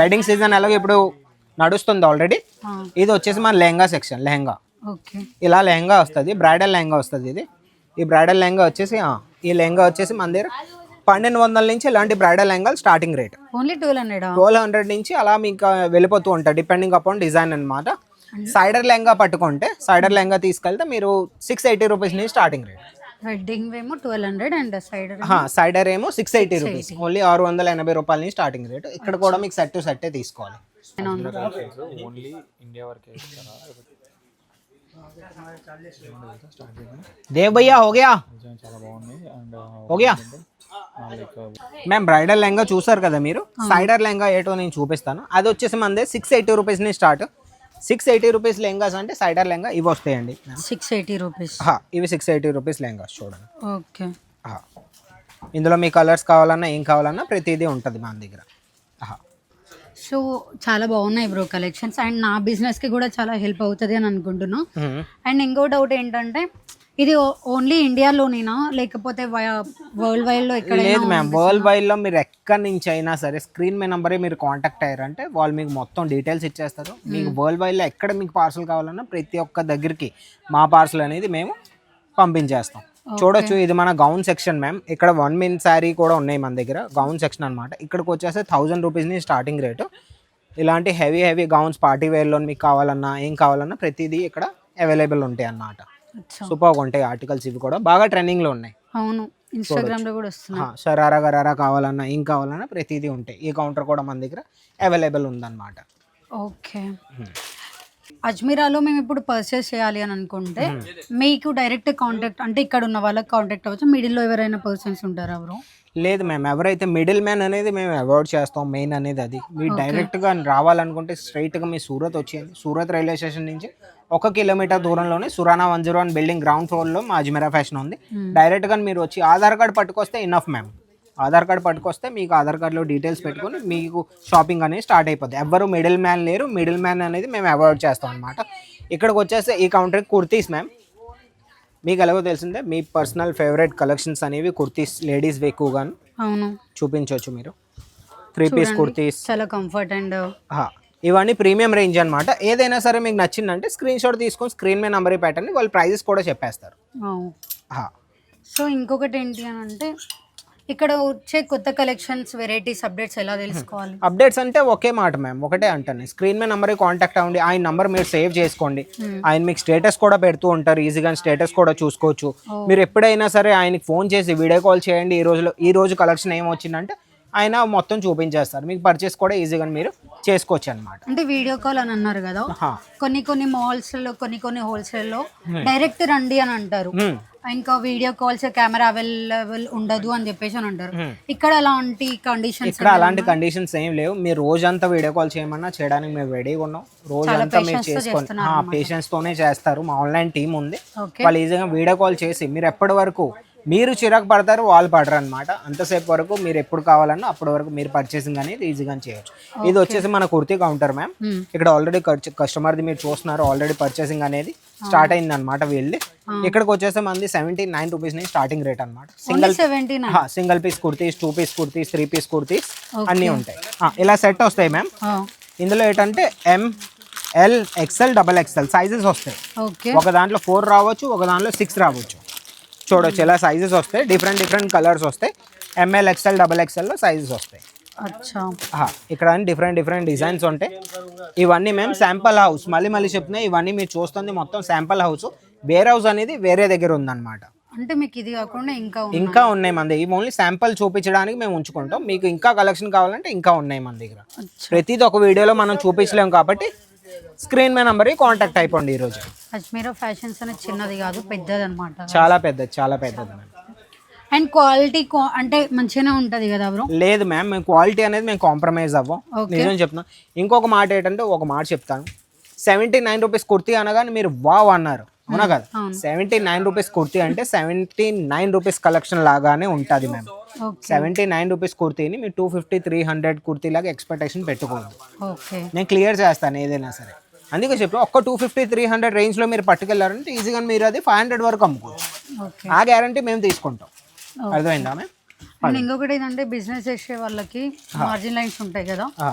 వెడ్డింగ్ సీజన్ ఎలాగో ఇప్పుడు నడుస్తుంది ఆల్రెడీ. ఇది వచ్చేసి మన లెహంగా సెక్షన్. లెహంగా ఇలా లెహంగా వస్తుంది, బ్రైడల్ లెహంగా వస్తుంది. ఇది ఈ బ్రైడల్ లెహంగా వచ్చేసి, ఈ లెహంగా వచ్చేసి మన దగ్గర 1200 నుంచి ఇలాంటి బ్రైడల్ లెహంగాలు స్టార్టింగ్ రేట్. ఓన్లీ 1200. 1200 నుంచి అలా మీకు వెళ్ళిపోతూ ఉంటాయి డిపెండింగ్ అపాన్ డిజైన్ అనమాట. సైడర్ లెహంగా పట్టుకుంటే సైడర్ లెహంగా తీసుకెళ్తే మీరు 680 రూపీస్ నుంచి స్టార్టింగ్ రేట్. వెడ్డింగ్ ఏమో 1200 అండ్ సైడర్ ఏమో 680 రూపీస్, ఓన్లీ 680 రూపాయల నుంచి స్టార్టింగ్ రేట్. ఇక్కడ కూడా మీకు సెట్ టు సెట్టే తీసుకోవాలి. ఓన్లీ ఇండియా వరకే ఇస్తారా? దేవ్ భయ్యా हो गया చాలా బాగున్నాయి. అండ్ हो गया లైక్ మ్యామ్ బ్రైడల్ లెహంగా చూసారు కదా మీరు. సైడర్ లెహంగా ఏటో నేను చూపిస్తాను. అది వచ్చేసి మందే 680 రూపీస్ నుంచి స్టార్ట్. 680 రూపీస్ లెహంగాస్ అంటే సైడర్ లెహంగా ఇవి వస్తాయండి. 680 రూపీస్. ఇవి 680 రూపీస్ లెహంగాస్ చూడండి. ఓకే. ఇందులో మీ కలర్స్ కావాలన్నా ఏం కావాలన్నా ప్రతిదీ ఉంటుంది మన దగ్గర. సో చాలా బాగున్నాయి బ్రో కలెక్షన్స్, అండ్ నా బిజినెస్కి కూడా చాలా హెల్ప్ అవుతుంది అని అనుకుంటున్నాను. అండ్ ఇంకో డౌట్ ఏంటంటే ఇది ఓన్లీ ఇండియాలోనేనా లేకపోతే వరల్డ్ వైడ్లో ఎక్కడ? లేదు మ్యామ్, వరల్డ్ వైడ్లో మీరు ఎక్కడి నుంచి అయినా సరే స్క్రీన్ మీ నెంబరే మీరు కాంటాక్ట్ అయ్యారంటే వాళ్ళు మీకు మొత్తం డీటెయిల్స్ ఇచ్చేస్తారు. మీకు వరల్డ్ వైడ్లో ఎక్కడ మీకు పార్సల్ కావాలన్నా ప్రతి ఒక్క దగ్గరికి మా పార్సల్ అనేది మేము పంపించేస్తాం. చూడొచ్చు, ఇది మన గౌన్ సెక్షన్ మ్యామ్. ఇక్కడ 1 min శారీ కూడా ఉన్నాయి మన దగ్గర, గౌన్ సెక్షన్ అనమాట. ఇక్కడికి వచ్చేస్తే 1000 రూపీస్ నుంచి స్టార్టింగ్ రేటు. ఇలాంటి హెవీ గౌన్స్ పార్టీ వేర్లో మీకు కావాలన్నా ఏం కావాలన్నా ప్రతిదీ ఇక్కడ అవైలబుల్ ఉంటాయి అన్నమాట. సూపర్గా ఉంటాయి ఆర్టికల్స్, ఇవి కూడా బాగా ట్రెండింగ్లో ఉన్నాయి. అవును, ఇన్స్టాగ్రామ్లో కూడా వస్తున్నాయి. షరారా గరారా కావాలన్నా ఏం కావాలన్నా ప్రతిదీ ఉంటాయి. ఈ కౌంటర్ కూడా మన దగ్గర అవైలబుల్ ఉందన్నమాట. ఓకే. అజ్మీరాలో మేము ఇప్పుడు పర్చేస్ చేయాలి అని అనుకుంటే మీకు డైరెక్ట్ కాంటాక్ట్ అంటే ఇక్కడ ఉన్న వాళ్ళకి కాంటాక్ట్ అవ్వచ్చు, మిడిల్లో ఎవరైనా పర్సన్స్ ఉంటారా బ్రో? లేదు మ్యామ్, ఎవరైతే మిడిల్ మ్యాన్ అనేది మేము అవాయిడ్ చేస్తాం. మెయిన్ అనేది అది. మీరు డైరెక్ట్గా రావాలనుకుంటే స్ట్రైట్గా మీ సూరత్ వచ్చేయండి. సూరత్ రైల్వే స్టేషన్ నుంచి 1 కిలోమీటర్ దూరంలోనే సురానా 101 బిల్డింగ్ గ్రౌండ్ ఫ్లోర్లో మా అజ్మీరా ఫ్యాషన్ ఉంది. డైరెక్ట్గా మీరు వచ్చి ఆధార్ కార్డ్ పట్టుకొస్తే ఇనఫ్ మ్యామ్. ఆధార్ కార్డ్ పట్టుకొస్తే మీకు ఆధార్ కార్డులో డీటెయిల్స్ పెట్టుకొని మీకు షాపింగ్ అనేది స్టార్ట్ అయిపోద్ది. ఎవ్వరు మిడిల్ మ్యాన్ లేరు. మిడిల్ మ్యాన్ అనేది మేము అవాయిడ్ చేస్తాం అనమాట. ఇక్కడికి వచ్చేస్తే ఈ కౌంటర్కి కుర్తీస్ మ్యామ్. మీకు ఎలాగో తెలిసిందే మీ పర్సనల్ ఫేవరెట్ కలెక్షన్స్ అనేవి కుర్తీస్ లేడీస్వి ఎక్కువగాను. అవును, చూపించవచ్చు మీరు. 3 పీస్ కుర్తీస్ చాలా కంఫర్ట్ అండ్ ఇవన్నీ ప్రీమియం రేంజ్ అనమాట. ఏదైనా సరే మీకు నచ్చిందంటే స్క్రీన్ షాట్ తీసుకొని స్క్రీన్ మీద నెంబర్ పెట్టండి, వాళ్ళు ప్రైజెస్ కూడా చెప్పేస్తారు. సో ఇంకొకటి ఏంటి అని అంటే ఇక్కడ వచ్చే కొత్త కలెక్షన్స్ వెరైటీస్ అప్డేట్స్ ఎలా తెలుసుకోవాలి? అప్డేట్స్ అంటే ఒకే మాట మ్యామ్, ఒకటే అంటాను. స్క్రీన్ మీద నెంబర్ కాంటాక్ట్ అవ్వండి. ఆయన నెంబర్ మీరు సేవ్ చేసుకోండి. ఆయన మీకు స్టేటస్ కూడా పెడుతూ ఉంటారు, ఈజీగా స్టేటస్ కూడా చూసుకోవచ్చు. మీరు ఎప్పుడైనా సరే ఆయనకి ఫోన్ చేసి వీడియో కాల్ చేయండి. ఈ రోజు కలెక్షన్ ఏమొచ్చిందంటే ఆయన మొత్తం చూపించేస్తారు. మీకు పర్చేస్ కూడా ఈజీగా మీరు చేసుకోవచ్చు అనమాట. అంటే వీడియో కాల్ అని అన్నారు కదా, కొన్ని మాల్స్లో కొన్ని హోల్సేల్లో డైరెక్ట్ రండి అని అంటారు. ఇంకా వీడియో కాల్స్ కెమెరా అవైలబుల్ ఉండదు అని చెప్పేసి అని అంటారు. ఇక్కడ అలాంటి కండిషన్స్? ఇక్కడ అలాంటి కండిషన్స్ ఏం లేవు. మీరు రోజంతా వీడియో కాల్ చేయమన్నా చేయడానికి మేము రెడీగా ఉన్నాం. రోజంతా మీరు చేసుకొని పేషెన్స్ తోనే చేస్తారు. మా ఆన్లైన్ టీం ఉంది, వాళ్ళు ఈజీగా వీడియో కాల్ చేసి మీరు ఎప్పటి వరకు మీరు చిరాకు పడతారు వాళ్ళు పడరు అనమాట. అంతసేపు వరకు మీరు ఎప్పుడు కావాలన్నా అప్పటి వరకు మీరు పర్చేసింగ్ అనేది ఈజీగా చేయొచ్చు. ఇది వచ్చేసి మన కుర్తీ కౌంటర్ మ్యామ్. ఇక్కడ ఆల్రెడీ కస్టమర్ది మీరు చూస్తున్నారు, ఆల్రెడీ పర్చేసింగ్ అనేది స్టార్ట్ అయింది అనమాట. వీళ్ళది ఇక్కడికి వచ్చేసి మంది 79 రూపీస్ నుంచి స్టార్టింగ్ రేట్ అనమాట. Single piece kurtis, 2 piece kurtis, 3 piece kurtis అన్నీ ఉంటాయి. ఇలా సెట్ వస్తాయి మ్యామ్. ఇందులో ఏంటంటే ML XL XXL సైజెస్ వస్తాయి. ఒక దాంట్లో 4 రావచ్చు, ఒక దాంట్లో 6 రావచ్చు. చూడొచ్చు ఇలా సైజెస్ వస్తాయి. డిఫరెంట్ కలర్స్ వస్తాయి. ML XL XXL సైజెస్ వస్తాయి. ఇక్కడ డిఫరెంట్ డిజైన్స్ ఉంటాయి. ఇవన్నీ మేము శాంపుల్ హౌస్, మళ్ళీ చెప్తున్నాయి, ఇవన్నీ మీరు చూస్తుంది మొత్తం శాంపుల్ హౌస్. వేర్ హౌస్ అనేది వేరే దగ్గర ఉందన్నమాట. అంటే మీకు ఇది కాకుండా ఇంకా ఉన్నాయి మన దగ్గర. ఇవి ఓన్లీ శాంపుల్ చూపించడానికి మేము ఉంచుకుంటాం. మీకు ఇంకా కలెక్షన్ కావాలంటే ఇంకా ఉన్నాయి మన దగ్గర. ప్రతిదీ ఒక వీడియోలో మనం చూపించలేము కాబట్టి స్క్రీన్ మీద నెంబర్ కాంటాక్ట్ అయిపోండి. ఈరోజు అజ్మీరా ఫ్యాషన్స్ అనేది చిన్నది కాదు, పెద్దది అనమాట. చాలా పెద్దది. అండ్ క్వాలిటీ అంటే మంచిగానే ఉంటుంది కదా బ్రో? లేదు మ్యామ్, మేము క్వాలిటీ అనేది మేము కాంప్రమైజ్ అవ్వం. నిజం చెప్తున్నాం. ఇంకొక మాట ఏంటంటే ఒక మాట చెప్తాను. 79 రూపీస్ కుర్తీ అనగానే మీరు వావ్ అన్నారు, అవునా కదా? 79 రూపీస్ కుర్తీ అంటే 79 రూపీస్ కలెక్షన్ లాగానే ఉంటుంది మ్యామ్. 79 రూపీస్ కుర్తీని మీరు 250-300 కుర్తీ లాగా ఎక్స్పెక్టేషన్ పెట్టుకోవద్దు. నేను క్లియర్ చేస్తాను ఏదైనా సరే. అందుకే చెప్పి ఒక్క 250-300 రేంజ్లో మీరు పట్టుకెళ్ళారంటే ఈజీగా మీరు అది 500 వరకు అమ్ముకోవచ్చు. ఆ గ్యారంటీ మేము తీసుకుంటాం. అర్థమైందా మ్యామ్? అండ్ ఇంకొకటి ఏంటంటే బిజినెస్ చేసే వాళ్ళకి మార్జిన్ లైన్స్ ఉంటాయి కదా,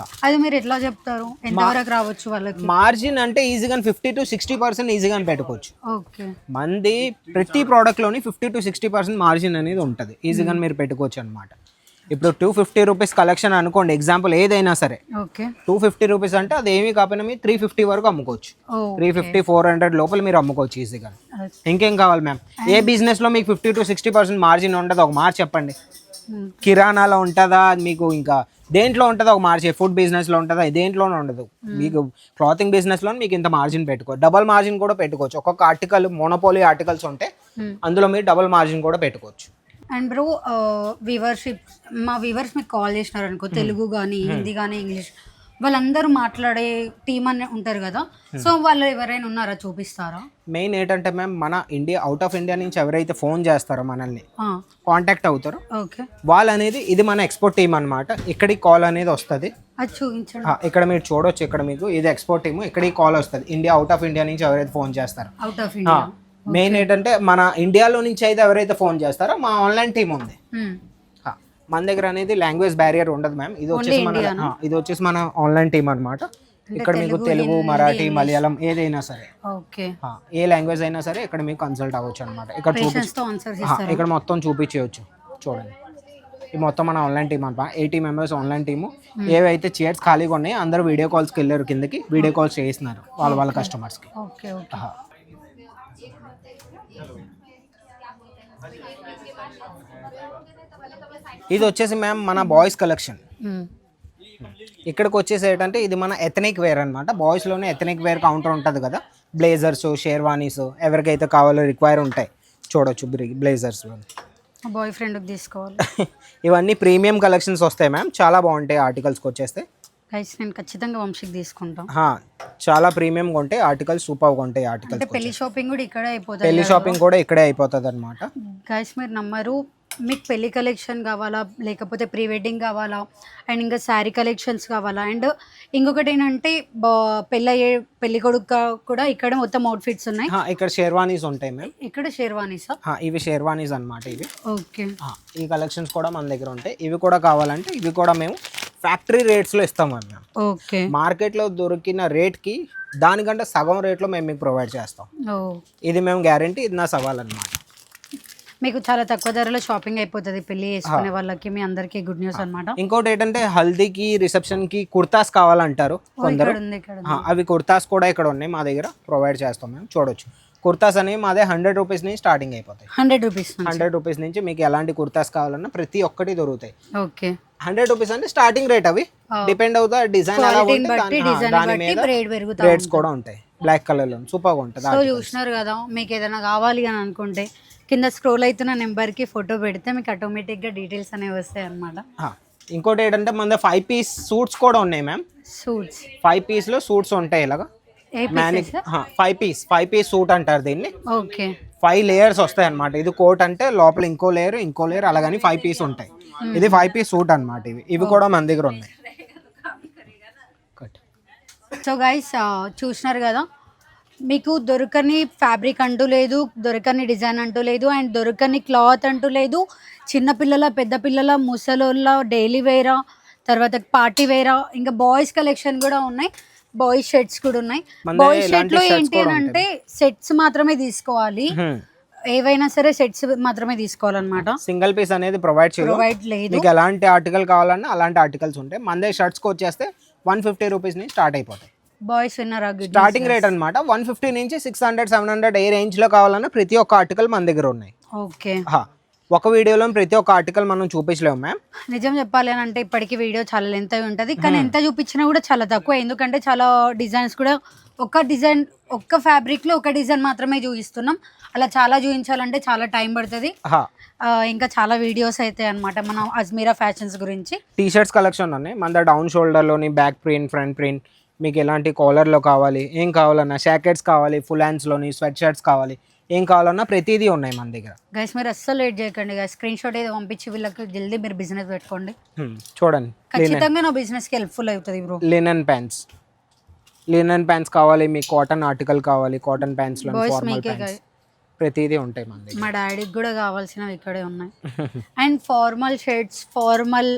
అది మీరు ఎట్లా చెప్తారు, ఎంతవరకు రావచ్చు వాళ్ళకి? మార్జిన్ అంటే ఈజీగా 50 to 60% ఈజీగా పెట్టుకోవచ్చు. ఓకే. మంది ప్రతి ప్రోడక్ట్లోని 50 to 60% మార్జిన్ అనేది ఉంటుంది, ఈజీగా మీరు పెట్టుకోవచ్చు అనమాట. ఇప్పుడు 250 రూపీస్ కలెక్షన్ అనుకోండి, ఎగ్జాంపుల్ ఏదైనా సరే. ఓకే. 250 రూపీస్ అంటే అది ఏమీ కాకపోయినా మీరు 350 వరకు అమ్ముకోవచ్చు. 350, 400 లోపల మీరు అమ్ముకోవచ్చు ఈజీగా. ఇంకేం కావాలి మ్యామ్? ఏ బిజినెస్లో మీకు 50 to 60% మార్జిన్ ఉంటుంది? ఒక మాట చెప్పండి. కిరాణాలో ఉంటుందా మీకు, ఇంకా దేంట్లో ఉంటుందో ఒక మార్జిన్? ఫుడ్ బిజినెస్లో ఉంటుందా? దేంట్లోనే ఉండదు. మీకు క్లాతింగ్ బిజినెస్లో మీకు ఇంత మార్జిన్ పెట్టుకోవచ్చు, డబల్ మార్జిన్ కూడా పెట్టుకోవచ్చు. ఒక్కొక్క ఆర్టికల్ మోనోపోలీ ఆర్టికల్స్ ఉంటే అందులో మీరు డబల్ మార్జిన్ కూడా పెట్టుకోవచ్చు. అండ్ బ్రో, మా వ్యూవర్స్ మీకు కాల్ చేసినారు అనుకో, తెలుగు కానీ హిందీ కానీ ఇంగ్లీష్, వాళ్ళందరూ మాట్లాడే టీమ్ అని ఉంటారు కదా, సో వాళ్ళు ఎవరైనా ఉన్నారా, చూపిస్తారా? మెయిన్ ఏంటంటే మ్యామ్, మన ఇండియా అవుట్ ఆఫ్ ఇండియా నుంచి ఎవరైతే ఫోన్ చేస్తారో మనల్ని కాంటాక్ట్ అవుతారో, ఓకే, వాళ్ళు అనేది ఇది మన ఎక్స్పోర్ట్ టీమ్ అనమాట. ఇక్కడికి కాల్ అనేది వస్తుంది, అది చూపించండి. ఇక్కడ మీరు చూడొచ్చు, ఇక్కడ మీకు ఇది ఎక్స్పోర్ట్ టీమ్, ఇక్కడికి కాల్ వస్తుంది. ఇండియా అవుట్ ఆఫ్ ఇండియా నుంచి ఎవరైతే ఫోన్ చేస్తారో, అవుట్ ఆఫ్ ఇండియా మెయిన్ ఏంటంటే మన ఇండియాలో నుంచి అయితే ఎవరైతే ఫోన్ చేస్తారో మా ఆన్లైన్ టీమ్ ఉంది. మన దగ్గర అనేది లాంగ్వేజ్ బ్యారియర్ ఉండదు మ్యామ్. ఇది వచ్చేసి మన ఆన్లైన్ టీమ్ అనమాట. ఇక్కడ మీకు తెలుగు, మరాఠీ, మలయాళం ఏదైనా సరే, ఏ లాంగ్వేజ్ అయినా సరే ఇక్కడ మీకు కన్సల్ట్ అవ్వచ్చు అనమాట. ఇక్కడ మొత్తం చూపించవచ్చు. చూడండి, ఇది మొత్తం మన ఆన్లైన్ టీమ్ అనమాట. 80 మెంబర్స్ ఆన్లైన్ టీము. ఏవైతే చైర్స్ ఖాళీగా ఉన్నాయో అందరూ వీడియో కాల్స్కి వెళ్ళారు, కిందకి వీడియో కాల్స్ చేస్తున్నారు వాళ్ళ కస్టమర్స్కి. ఇది వచ్చేసి మ్యామ్ మన బాయ్స్ కలెక్షన్. ఇక్కడికి వచ్చేసి ఏంటంటే ఇది మన ఎథనిక్ వేర్ అనమాట. బాయ్స్లోనే ఎథనిక్ వేర్ కౌంటర్ ఉంటుంది కదా, బ్లేజర్స్, షేర్వానీస్ ఎవరికైతే కావాలో రిక్వైర్ ఉంటాయి. చూడొచ్చు బ్లేజర్స్, బాయ్ ఫ్రెండ్కి తీసుకోవాలి. ఇవన్నీ ప్రీమియం కలెక్షన్స్ వస్తాయి మ్యామ్, చాలా బాగుంటాయి. ఆర్టికల్స్కి వచ్చేస్తే గైస్ నేను ఖచ్చితంగా వంశీకి తీసుకుంటాం. చాలా ప్రీమియంగా ఉంటాయి ఆర్టికల్స్, సూపర్గా ఉంటాయి ఆర్టికల్స్. పెళ్లి షాపింగ్ కూడా ఇక్కడే అయిపోతుంది. పెళ్లి షాపింగ్ కూడా ఇక్కడే అయిపోతుంది అనమాట. గైస్ మీరు నమ్మరు, మీకు పెళ్లి కలెక్షన్ కావాలా, లేకపోతే ప్రీ వెడ్డింగ్ కావాలా, అండ్ ఇంకా శారీ కలెక్షన్స్ కావాలా, అండ్ ఇంకొకటి ఏంటంటే పెళ్లి కొడుకు కూడా ఇక్కడ మొత్తం అవుట్ఫిట్స్ ఉన్నాయి. ఇక్కడ షేర్వానీస్ ఉంటాయి మ్యామ్. ఇక్కడ షేర్వానీసా? ఇవి షేర్వానీస్ అనమాట ఇవి. ఓకే. ఈ కలెక్షన్స్ కూడా మన దగ్గర ఉంటాయి. ఇవి కూడా కావాలంటే ఇవి కూడా మేము ఫ్యాక్టరీ రేట్స్లో ఇస్తాం మ్యామ్. ఓకే. మార్కెట్లో దొరికిన రేట్కి దానికంటే సగం రేట్లో మేము మీకు ప్రొవైడ్ చేస్తాం. ఇది మేము గ్యారంటీ, ఇది నా సవాల్ అనమాట. మీకు చాలా తక్కువ ధరలో షాపింగ్ అయిపోతుంది పెళ్లి చేసుకునే వాళ్ళకి. మీ అందరికీ గుడ్ న్యూస్ అనమాట. ఇంకోటి ఏంటంటే హల్దీకి, రిసెప్షన్కి కుర్తాస్ కావాలంటారు కొందరు. అవి కుర్తాస్ కూడా ఇక్కడ ఉన్నాయి మా దగ్గర, ప్రొవైడ్ చేస్తాం మేము. చూడొచ్చు, కుర్తాస్ అనేవి మాదే 100 రూపీస్ నుంచి స్టార్టింగ్ అయిపోతాయి. 100 రూపీస్ నుంచి మీకు ఎలాంటి కుర్తాస్ కావాలన్నా ప్రతి ఒక్కటి దొరుకుతాయి. ఓకే. 100 రూపీస్ అంటే స్టార్టింగ్ రేట్. అవి డిపెండ్ అవుతా డిజైన్ ఎలా ఉంటే దాని మీద రేట్స్ కూడా ఉంటాయి. బ్లాక్ కలర్ లో సూపర్గా ఉంటుంది. సో చూసినారు కదా, మీకు ఏదైనా కావాలి అని అనుకుంటే కింద స్క్రోల్ అవుతున్న నెంబర్కి ఫోటో పెడితే మీకు ఆటోమేటిక్గా డీటెయిల్స్ అనేవి వస్తాయి అన్నమాట. ఇంకోటి ఏంటంటే మన 5 పీస్ సూట్స్ కూడా ఉన్నాయి మ్యామ్. సూట్స్ 5 పీస్లో సూట్స్ ఉంటాయి ఇలాగా. 5 పీస్ సూట్ అంటారు దీన్ని. ఓకే. 5 లేయర్స్ వస్తాయి అనమాట. ఇది కోట్ అంటే లోపల ఇంకో లేయర్ అలాగని 5 పీస్ ఉంటాయి. ఇది 5 పీస్ సూట్ అనమాట. ఇవి కూడా మన దగ్గర ఉన్నాయి. సో గైస్ చూసినారు కదా, మీకు దొరకని ఫ్యాబ్రిక్ అంటూ లేదు, దొరకని డిజైన్ అంటూ లేదు, అండ్ దొరకని క్లాత్ అంటూ లేదు. చిన్నపిల్లల, పెద్ద పిల్లల, ముసలోళ్ళ డైలీ వేరా, తర్వాత పార్టీ వేరా, ఇంకా బాయ్స్ కలెక్షన్ కూడా ఉన్నాయి. బాయ్స్ షర్ట్స్ కూడా ఉన్నాయి. బాయ్స్ షర్ట్ లో ఏంటి అని అంటే సెట్స్ మాత్రమే తీసుకోవాలి, ఏవైనా సరే సెట్స్ మాత్రమే తీసుకోవాలన్నమాట. సింగిల్ పీస్ అనేది ప్రొవైడ్ లేదు. మీకు ఎలాంటి ఆర్టికల్ కావాలన్నా అలాంటి ఆర్టికల్స్ ఉంటాయి. మన దగ్గర షర్ట్స్ కి వచ్చేస్తే 150 రూపీస్ నుంచి స్టార్ట్ అయిపోతాయి. బాయ్స్ విన్నారా? స్టార్టింగ్ రేట్ అనమాట 150 నుంచి 600, 700 ఏ రేంజ్ లో కావాలన్నా ప్రతి ఒక్క ఆర్టికల్ మన దగ్గర ఉన్నాయి. ఓకే. ఒక వీడియోలో ప్రతి ఒక్క ఆర్టికల్ మనం చూపించలేము మ్యామ్. నిజం చెప్పాలి అని అంటే ఇప్పటికీ వీడియో చాలా లెంత్ అయి ఉంటుంది, కానీ ఎంత చూపించినా కూడా చాలా తక్కువ. ఎందుకంటే చాలా డిజైన్స్ కూడా ఒక్క ఫ్యాబ్రిక్ లో ఒక డిజైన్ మాత్రమే చూపిస్తున్నాం. అలా చాలా చూపించాలంటే చాలా టైం పడుతుంది. ఇంకా చాలా వీడియోస్ అయితే అనమాట మన అజ్మీరా ఫ్యాషన్స్ గురించి. టీ షర్ట్స్ కలెక్షన్ ఉన్నాయి మన డౌన్ షోల్డర్ లోని, బ్యాక్ ప్రింట్, ఫ్రంట్ ప్రింట్, మీకు ఎలాంటి కాలర్ లో కావాలి, ఏం కావాలన్నా, జాకెట్స్ కావాలి, ఫుల్ హ్యాండ్స్ లోని, స్వెట్ షర్ట్స్ కావాలి, ఏం కావాలన్నా ప్రతిదీ ఉన్నాయి మన దగ్గర. గైస్ మీరు అస్సలు లేట్ చేయకండి గైస్, స్క్రీన్ షాట్ ఏదో పంపించి వీళ్ళకి జల్దీ మీరు బిజినెస్ పెట్టుకోండి. చూడండి, ఖచ్చితంగా నా బిజినెస్ కి హెల్ప్ఫుల్ అవుతుంది బ్రో. లినన్ ప్యాంట్స్ కావాలి మీకు, కాటన్ ఆర్టికల్ కావాలి, కాటన్ ప్యాంట్స్ లో ఫార్మల్ ప్యాంట్స్. ప్రతిదీ ఉంటాయి మన దగ్గర. మా డాడీకి కూడా కావాల్సినవి ఇక్కడే ఉన్నాయి. And formal shirts, formal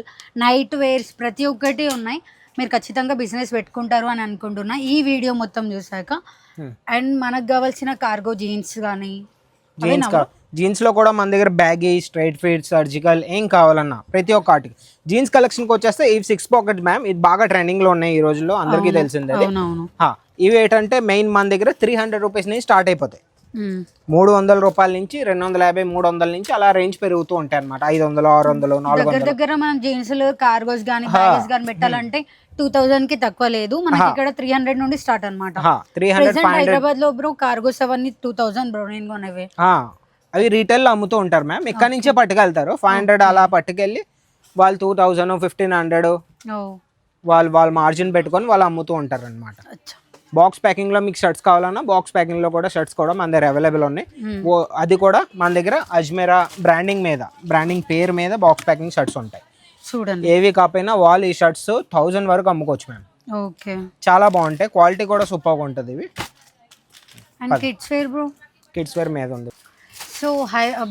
night wears ప్రతి ఒక్కటి ఉన్నాయి. మీరు ఖచ్చితంగా బిజినెస్ పెట్టుకుంటారు అని అనుకుంటున్నా ఈ వీడియో మొత్తం చూసాక. అండ్ మనకు కావాల్సిన కార్గో జీన్స్ కానీ జీన్స్ లో కూడా మన దగ్గర బ్యాగీ, స్ట్రైట్ ఫిట్, సర్జికల్ ఏం కావాలన్నా ప్రతి ఒక్క ఆర్టికల్. జీన్స్ కలెక్షన్కి వచ్చేస్తే ఇవి 6 పాకెట్ మ్యామ్, ఇది బాగా ట్రెండింగ్ లో ఉన్నాయి ఈ రోజుల్లో, అందరికీ తెలిసిందే. ఇవి ఏంటంటే మెయిన్ మన దగ్గర 300 రూపీస్ నుంచి స్టార్ట్ అయిపోతాయి. 300 రూపాయల నుంచి 250, 300 నుంచి అలా రేంజ్ పెరుగుతూ ఉంటాయి అనమాట. 500, 600, 400 దగ్గర మనం జీన్స్ కార్గోస్ గానీ బ్యాగెస్ గానీ పెట్టాలంటే 2000 కి తక్కువ లేదు. మనకి ఇక్కడ 300 నుండి స్టార్ట్ అనమాట. 300, హైదరాబాద్ లో బ్రో కార్గోస్ అవన్నీ 2000 బ్రో. నేను కొనేవి అవి రీటైల్ లో అమ్ముతూ ఉంటారు మ్యామ్. ఇక్కడ నుంచే పట్టుకెళ్తారు. 500 అలా పట్టుకెళ్ళి వాళ్ళు 2000, 1500 వాళ్ళు మార్జిన్ పెట్టుకొని వాళ్ళు అమ్ముతూ ఉంటారు అనమాట. బాక్స్ ప్యాకింగ్ లో మీకు షర్ట్స్ కావాలన్నా బాక్స్ ప్యాకింగ్ లో కూడా షర్ట్స్ కూడా మన దగ్గర అవైలబుల్ ఉన్నాయి. అది కూడా మన దగ్గర అజ్మేరా బ్రాండింగ్ పేరు మీద బాక్స్ ప్యాకింగ్ షర్ట్స్ ఉంటాయి. చూడండి, ఏవి కాకపోయినా వాళ్ళు ఈ షర్ట్స్ 1000 వరకు అమ్ముకోవచ్చు మ్యామ్. ఓకే, చాలా బాగుంటాయి, క్వాలిటీ కూడా సూపర్గా ఉంటుంది. ఇవి కిడ్స్ వేర్ మీద ఉంది. సో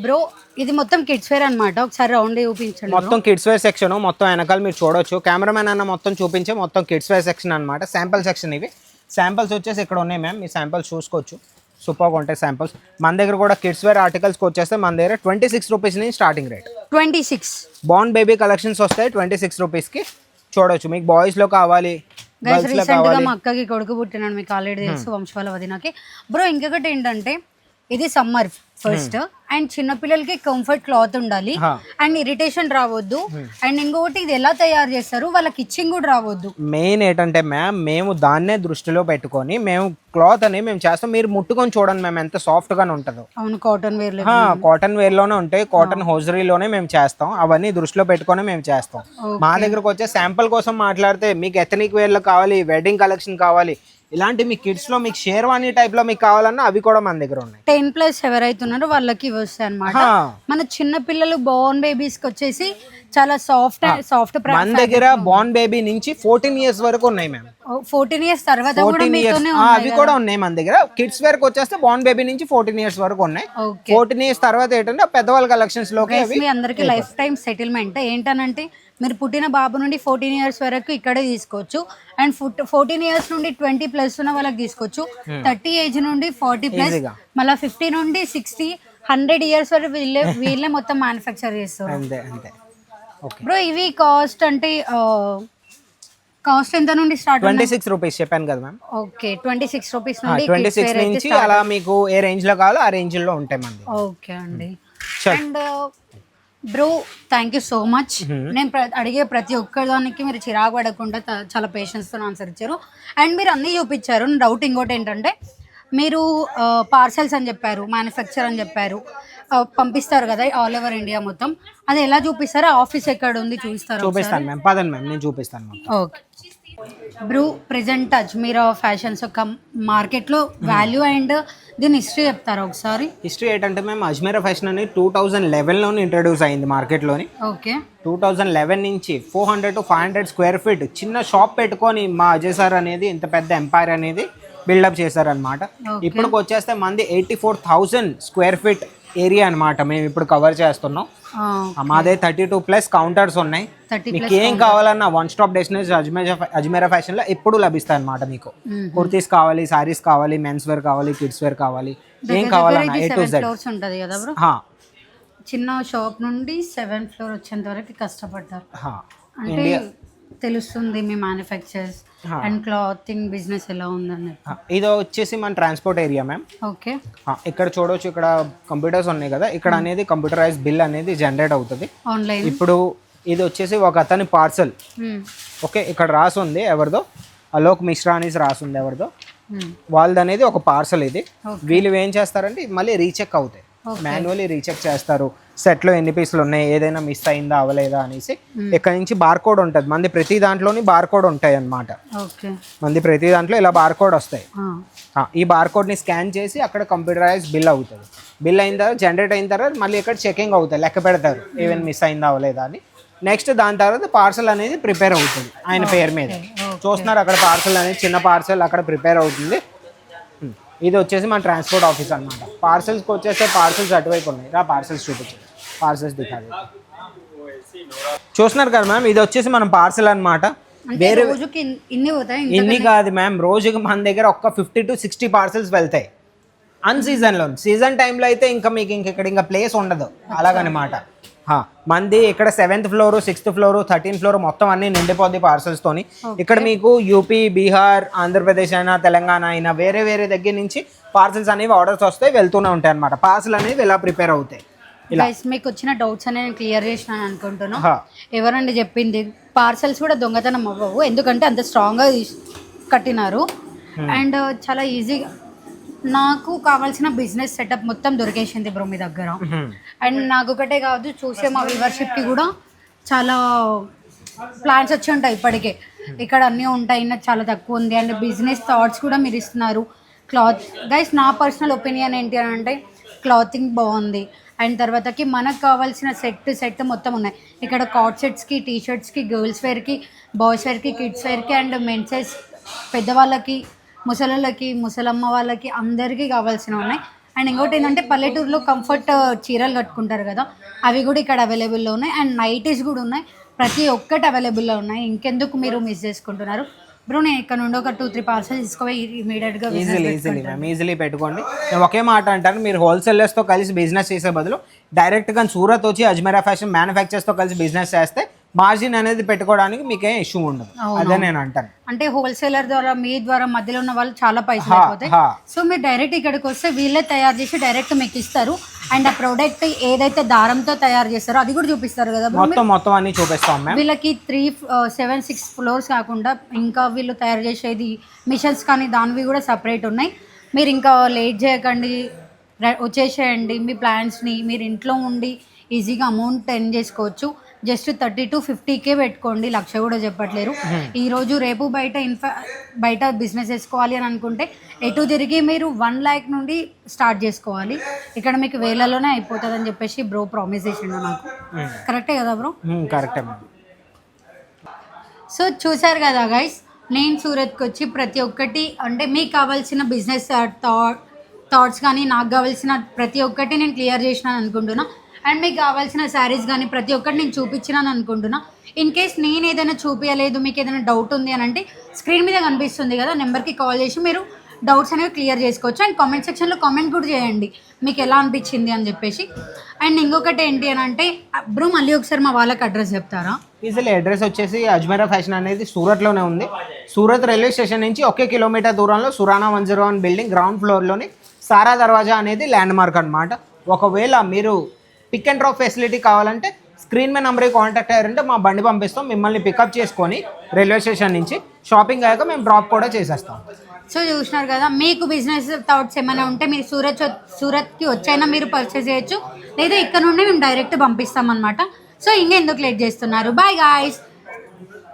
బ్రో ఇది మొత్తం కిడ్స్ వేర్ అనమాట. ఒకసారి రౌండ్ చూపించండి. మొత్తం కిడ్స్ వేర్ సెక్షన్, మొత్తం వెనకాల మీరు చూడొచ్చు. కెమెరామెన్ అన్న మొత్తం చూపించే మొత్తం కిడ్స్ వేర్ సెక్షన్ అనమాట. శాంపుల్ సెక్షన్ ఇవి. శాంపిల్స్ వచ్చేసి ఇక్కడ ఉన్నాయి మ్యామ్, మీ శాంపిల్స్ చూసుకోవచ్చు. సూపర్గా ఉంటాయి శాంపిల్స్. మన దగ్గర కూడా కిడ్స్ వేర్ ఆర్టికల్స్కి వచ్చేస్తే మన దగ్గర 26 రూపీస్ నుంచి starting rate. 26 born baby collections వస్తాయి 26 రూపీస్కి. చూడొచ్చు, మీకు బాయ్స్లో కావాలి, రీసెంట్ గా మా అక్కకి కొడుకు పుట్టినాడు, మీకు ఆల్రెడీ తెలుసు, వంశవాల వదినకి. బ్రో ఇంకొకటి ఏంటంటే ఇది సమ్మర్ ఫస్ట్, అండ్ చిన్నపిల్లలకి కంఫర్ట్ క్లాత్ ఉండాలి, అండ్ ఇరిటేషన్ రావద్దు, అండ్ ఇంకొకటి ఇది ఎలా తయారు చేస్తారు, వాళ్ళకి ఇచ్చింగ్ కూడా రావద్దు. మెయిన్ ఏంటంటే మ్యామ్, మేము దాన్నే దృష్టిలో పెట్టుకొని మేము క్లాత్ అని మేము చేస్తాం. మీరు ముట్టుకొని చూడండి మ్యామ్ ఎంత సాఫ్ట్ గానే ఉంటుందో. అవును, కాటన్ వేర్ లోనే ఉంటాయి, కాటన్ హోజరీలోనే మేము చేస్తాం. అవన్నీ దృష్టిలో పెట్టుకొని మేము చేస్తాం. మా దగ్గరకు వచ్చే శాంపుల్ కోసం మాట్లాడితే మీకు ఎథనిక్ వేర్ లో కావాలి, వెడ్డింగ్ కలెక్షన్ కావాలి, ఇలాంటి మీ కిడ్స్ లో మీకు షేర్వానీ టైప్ లో మీకు కావాలన్నా అవి కూడా మన దగ్గర ఉన్నాయి. 10+ ఎవరైతే ఉన్నారో వాళ్ళకి వస్తాయి అన్నమాట. మన చిన్న పిల్లలు బోర్న్ బేబీస్ కి వచ్చేసి చాలా సాఫ్ట్ మన దగ్గర బోర్న్ బేబీ నుంచి 14 ఇయర్స్ వరకు ఉన్నాయి మ్యామ్. 14 ఇయర్స్ తర్వాత కూడా అవి కూడా ఉన్నాయి మన దగ్గర. కిడ్స్ వేర్ కి వచ్చేస్తే బోర్న్ బేబీ నుంచి 14 ఇయర్స్ వరకు ఉన్నాయి. 14 ఇయర్స్ తర్వాత ఏంటంటే పెద్దవాళ్ళ కలెక్షన్స్ లోకి మీ అందరికి లైఫ్ టైం సెటిల్మెంట్. ఏంటనంటే మీరు పుట్టిన బాబు నుండి 14 ఇయర్స్ వరకు ఇక్కడే తీసుకోవచ్చు, అండ్ 14 ఇయర్స్ నుండి 20+ ఉన్న వాళ్ళకి తీసుకోవచ్చు, 30 ఏజ్ నుండి 40+, మళ్ళీ 50 నుండి 60, 100 ఇయర్స్ వరకు వీళ్ళే మొత్తం మ్యానుఫ్యాక్చర్ చేస్తారు. బ్రో ఇవి కాస్ట్ అంటే కాస్ట్ ఎంత నుండి స్టార్ట్? 26 రూపీస్ చెప్పాను కదా మ్యామ్. ఓకే, 26 రూపీస్ నుండి 26 నుంచి అలా మీకు ఏ రేంజ్ లో కావాలో ఆ రేంజ్ లో ఉంటాయి మనది. ఓకే అండి. And bro thank you so much. నేను అడిగే ప్రతి ఒక్కదానికి మీరు చిరాకు పడకుండా చాలా పేషెన్స్తో ఆన్సర్ ఇచ్చారు, అండ్ మీరు అన్నీ చూపించారు. డౌట్ ఇంకోటి ఏంటంటే మీరు పార్సెల్స్ అని చెప్పారు, మ్యానుఫ్యాక్చర్ అని చెప్పారు, పంపిస్తారు కదా ఆల్ ఓవర్ ఇండియా మొత్తం. అది ఎలా చూపిస్తారో, ఆఫీస్ ఎక్కడ ఉంది చూపిస్తారు? చూపిస్తాను మ్యామ్, పదండి మ్యామ్, నేను చూపిస్తాను. Okay Bru, present Ajmeera fashions ఒక మార్కెట్లో వాల్యూ అండ్ దీని హిస్టరీ చెప్తారా ఒకసారి? హిస్టరీ ఏంటంటే మేము అజ్మీరా ఫ్యాషన్ అని 2011లోనే ఇంట్రడ్యూస్ అయింది మార్కెట్లోని. ఓకే, 2011 నుంచి 400 to 500 స్క్వేర్ ఫీట్ చిన్న షాప్ పెట్టుకొని మా అజయ్ సార్ అనేది ఇంత పెద్ద ఎంపైర్ అనేది బిల్డప్ చేశారనమాట. ఇప్పటికి వచ్చేస్తే మంది 84,000 స్క్వేర్ ఫీట్ ఏరియా అనమాట మేము ఇప్పుడు కవర్ చేస్తున్నాం. మాదే 32+ కౌంటర్స్ ఉన్నాయి. మీకు ఏం కావాలన్నా one stop destination Ajmeera fashion లో ఎప్పుడు లభిస్తాయి అనమాట. మీకు కుర్తీస్ కావాలి, సారీస్ కావాలి, మెన్స్ వేర్ కావాలి, కిడ్స్ వేర్ కావాలి, ఏం కావాలన్నా A to Z ఉంటది కదా బ్రో. చిన్న షాప్ నుండి 7th ఫ్లోర్ వచ్చేంత వరకు కష్టపడ్డారు అంటే తెలుస్తుంది మీ మ్యానుఫ్యాక్చర్స్ అండ్ క్లాతింగ్ బిజినెస్ ఎలా ఉందని. ఇది వచ్చేసి మన ట్రాన్స్పోర్ట్ ఏరియా మ్యామ్. ఓకే, ఇక్కడ చూడవచ్చు, ఇక్కడ కంప్యూటర్స్ ఉన్నాయి కదా, ఇక్కడ అనేది కంప్యూటరైజ్ బిల్ అనేది జనరేట్ అవుతుంది ఆన్లైన్. ఇప్పుడు ఇది వచ్చేసి ఒక అతని పార్సల్. ఓకే, ఇక్కడ రాసి ఉంది ఎవరిదో, అలోక్ మిశ్రా అనేసి రాసి ఉంది ఎవరిదో, వాళ్ళది అనేది ఒక పార్సల్. ఇది వీళ్ళు ఏం చేస్తారంటే మళ్ళీ రీచెక్ అవుతాయి, మాన్యువల్లీ రీచెక్ చేస్తారు. సెట్లో ఎన్ని పీసులు ఉన్నాయి, ఏదైనా మిస్ అయిందా అవ్వలేదా అనేసి. ఇక్కడ నుంచి బార్కోడ్ ఉంటుంది, మంది ప్రతి దాంట్లోని బార్కోడ్ ఉంటాయి అన్నమాట. మంది ప్రతి దాంట్లో ఇలా బార్కోడ్ వస్తాయి. ఈ బార్కోడ్ని స్కాన్ చేసి అక్కడ కంప్యూటరైజ్ బిల్ అవుతుంది. బిల్ అయిన తర్వాత జనరేట్ అయిన తర్వాత మళ్ళీ ఇక్కడ చెకింగ్ అవుతాయి, లెక్క పెడతారు ఏమైనా మిస్ అయిందా అవ్వలేదా అని. నెక్స్ట్ దాని తర్వాత పార్సల్ అనేది ప్రిపేర్ అవుతుంది ఆయన పేరు మీద. చూస్తున్నారు అక్కడ పార్సల్ అనేది, చిన్న పార్సల్ అక్కడ ప్రిపేర్ అవుతుంది. ఇది వచ్చేసి మన ట్రాన్స్పోర్ట్ ఆఫీస్ అనమాట. పార్సల్స్కి వచ్చేస్తే పార్సల్స్ అటువైపు ఉన్నాయి. రా పార్సల్స్ చూపించారు, పార్సల్స్ దిగాలి. చూస్తున్నారు కదా మ్యామ్, ఇది వచ్చేసి మనం పార్సల్ అనమాట. వేరే రోజుకి ఇన్ని పోతాయి? ఇన్ని కాదు మ్యామ్, రోజుకి మన దగ్గర ఒక్క 50 to 60 పార్సల్స్ వెళ్తాయి అన్ సీజన్లో. సీజన్ టైంలో అయితే ఇంకా మీకు ఇక్కడ ఇంకా ప్లేస్ ఉండదు అలాగనమాట. మంది ఇక్కడ 7th floor 6th floor 13th floor మొత్తం అన్ని నిండిపోద్ది పార్సల్స్తోని. ఇక్కడ మీకు యూపీ, బీహార్, ఆంధ్రప్రదేశ్ అయినా, తెలంగాణ అయినా వేరే వేరే దగ్గర నుంచి పార్సల్స్ అనేవి ఆర్డర్స్ వస్తాయి, వెళ్తూనే ఉంటాయి అనమాట. పార్సల్ అనేవి ఇలా ప్రిపేర్ అవుతాయి. గైస్ మీకు వచ్చిన డౌట్స్ అనేది నేను క్లియర్ చేసినాను అనుకుంటున్నా. ఎవరండి చెప్పింది? పార్సల్స్ కూడా దొంగతనం అవ్వవు, ఎందుకంటే అంత స్ట్రాంగ్గా కట్టినారు. అండ్ చాలా ఈజీగా నాకు కావాల్సిన బిజినెస్ సెటప్ మొత్తం దొరికేసింది బ్రో మీ దగ్గర. అండ్ నాకు ఒకటే కాదు, చూసే మా వ్యూవర్షిప్కి కూడా చాలా ప్లాన్స్ వచ్చి ఉంటాయి ఇప్పటికే. ఇక్కడ అన్నీ ఉంటాయి, నాకు చాలా తక్కువ ఉంది. అండ్ బిజినెస్ థాట్స్ కూడా మీరు ఇస్తున్నారు. క్లాత్ గైస్ నా పర్సనల్ ఒపీనియన్ ఏంటి అని అంటే క్లాతింగ్ బాగుంది. అండ్ తర్వాతకి మనకు కావాల్సిన సెట్ మొత్తం ఉన్నాయి ఇక్కడ. కార్డ్ సెట్స్కి, టీ షర్ట్స్కి, గర్ల్స్ వేర్కి, బాయ్స్ వేర్కి, కిడ్స్ వేర్కి అండ్ మెన్స్ వేర్స్, పెద్దవాళ్ళకి, ముసలిళ్ళకి, ముసలమ్మ వాళ్ళకి అందరికీ కావాల్సినవి ఉన్నాయి. అండ్ ఇంకోటి ఏంటంటే పల్లెటూరులో కంఫర్ట్ చీరలు కట్టుకుంటారు కదా, అవి కూడా ఇక్కడ అవైలబుల్లో ఉన్నాయి. అండ్ నైటీస్ కూడా ఉన్నాయి, ప్రతి ఒక్కటి అవైలబుల్లో ఉన్నాయి. ఇంకెందుకు మీరు మిస్ చేసుకుంటున్నారు బ్రో? నేను ఇక్కడ నుండి ఒక 2-3 పార్సల్స్ తీసుకోవాలి ఇమీడియట్గా. ఈజీలీ మ్యామ్, ఈజీలీ పెట్టుకోండి. నేను ఒకే మాట అంటాను, మీరు హోల్సేలర్స్తో కలిసి బిజినెస్ చేసే బదులు డైరెక్ట్గా సూరత్ వచ్చి అజ్మీరా ఫ్యాషన్ మ్యానుఫ్యాక్చర్స్తో కలిసి బిజినెస్ చేస్తే మార్జిన్ అనేది పెట్టుకోవడానికి మీకేం ఇష్యూ ఉండదు. అదే నేను అంటాను. అంటే హోల్సేలర్ ద్వారా మీ ద్వారా మధ్యలో ఉన్న వాళ్ళు చాలా పైసలు అయిపోతాయి. సో మీరు డైరెక్ట్ ఇక్కడికి వస్తే వీళ్ళే తయారు చేసి డైరెక్ట్ మీకు ఇస్తారు. అండ్ ఆ ప్రోడక్ట్ ఏదైతే దారంతో తయారు చేస్తారో అది కూడా చూపిస్తారు కదా, మొత్తం అన్ని చూపిస్తాం. వీళ్ళకి 3-7-6 ఫ్లోర్స్ కాకుండా ఇంకా వీళ్ళు తయారు చేసేది మిషన్స్ కానీ దానివి కూడా సపరేట్ ఉన్నాయి. మీరు ఇంకా లేట్ చేయకండి, వచ్చేసేయండి. మీ ప్లాన్స్ని మీరు ఇంట్లో ఉండి ఈజీగా అమౌంట్ ఎర్న్ చేసుకోవచ్చు. జస్ట్ 30 to 50K పెట్టుకోండి, 1,00,000 కూడా చెప్పట్లేరు. ఈరోజు రేపు బయట బిజినెస్ చేసుకోవాలి అని అనుకుంటే ఎటు తిరిగి మీరు 1 lakh నుండి స్టార్ట్ చేసుకోవాలి. ఇక్కడ మీకు వేలలోనే అయిపోతుంది అని చెప్పేసి బ్రో ప్రామిస్ చేసిండు నాకు. కరెక్టే కదా బ్రో? కరెక్టే. సో చూసారు కదా గైస్, నేను సూరత్కి వచ్చి ప్రతి ఒక్కటి అంటే మీకు కావాల్సిన బిజినెస్ థాట్స్ కానీ నాకు కావాల్సిన ప్రతి ఒక్కటి నేను క్లియర్ చేసినాను అనుకుంటున్నా. అండ్ మీకు కావాల్సిన శారీస్ కానీ ప్రతి ఒక్కటి నేను చూపించినాను అనుకుంటున్నా. ఇన్ కేస్ నేను ఏదైనా చూపించలేదు, మీకు ఏదైనా డౌట్ ఉంది అని అంటే స్క్రీన్ మీద కనిపిస్తుంది కదా నెంబర్కి కాల్ చేసి మీరు డౌట్స్ అనేవి క్లియర్ చేసుకోవచ్చు. అండ్ కామెంట్ సెక్షన్లో కామెంట్ కూడా చేయండి మీకు ఎలా అనిపించింది అని చెప్పేసి. అండ్ ఇంకొకటి ఏంటి అని అంటే బ్రో మళ్ళీ ఒకసారి మా వాళ్ళకి అడ్రస్ చెప్తారా? ఈజీలీ. అడ్రస్ వచ్చేసి అజ్మీరా ఫ్యాషన్ అనేది సూరత్లోనే ఉంది. సూరత్ రైల్వే స్టేషన్ నుంచి 1 kilometer దూరంలో సురానా 101 బిల్డింగ్ గ్రౌండ్ ఫ్లోర్లోని సారా దర్వాజా అనేది ల్యాండ్ మార్క్ అనమాట. ఒకవేళ మీరు పిక్ అండ్ డ్రాప్ ఫెసిలిటీ కావాలంటే స్క్రీన్ మీద నెంబర్కి కాంటాక్ట్ అయ్యారంటే మా బండి పంపిస్తాం, మిమ్మల్ని పికప్ చేసుకొని రైల్వే స్టేషన్ నుంచి షాపింగ్ అయ్యాక మేము డ్రాప్ కూడా చేసేస్తాం. సో చూసినారు కదా, మీకు బిజినెస్ థాట్స్ ఏమైనా ఉంటే మీరు సూరత్కి వచ్చైనా మీరు పర్చేస్ చేయొచ్చు, లేదా ఇక్కడ నుండి మేము డైరెక్ట్ పంపిస్తాం అనమాట. సో ఇంకెందుకు లేట్ చేస్తున్నారు? Bye guys.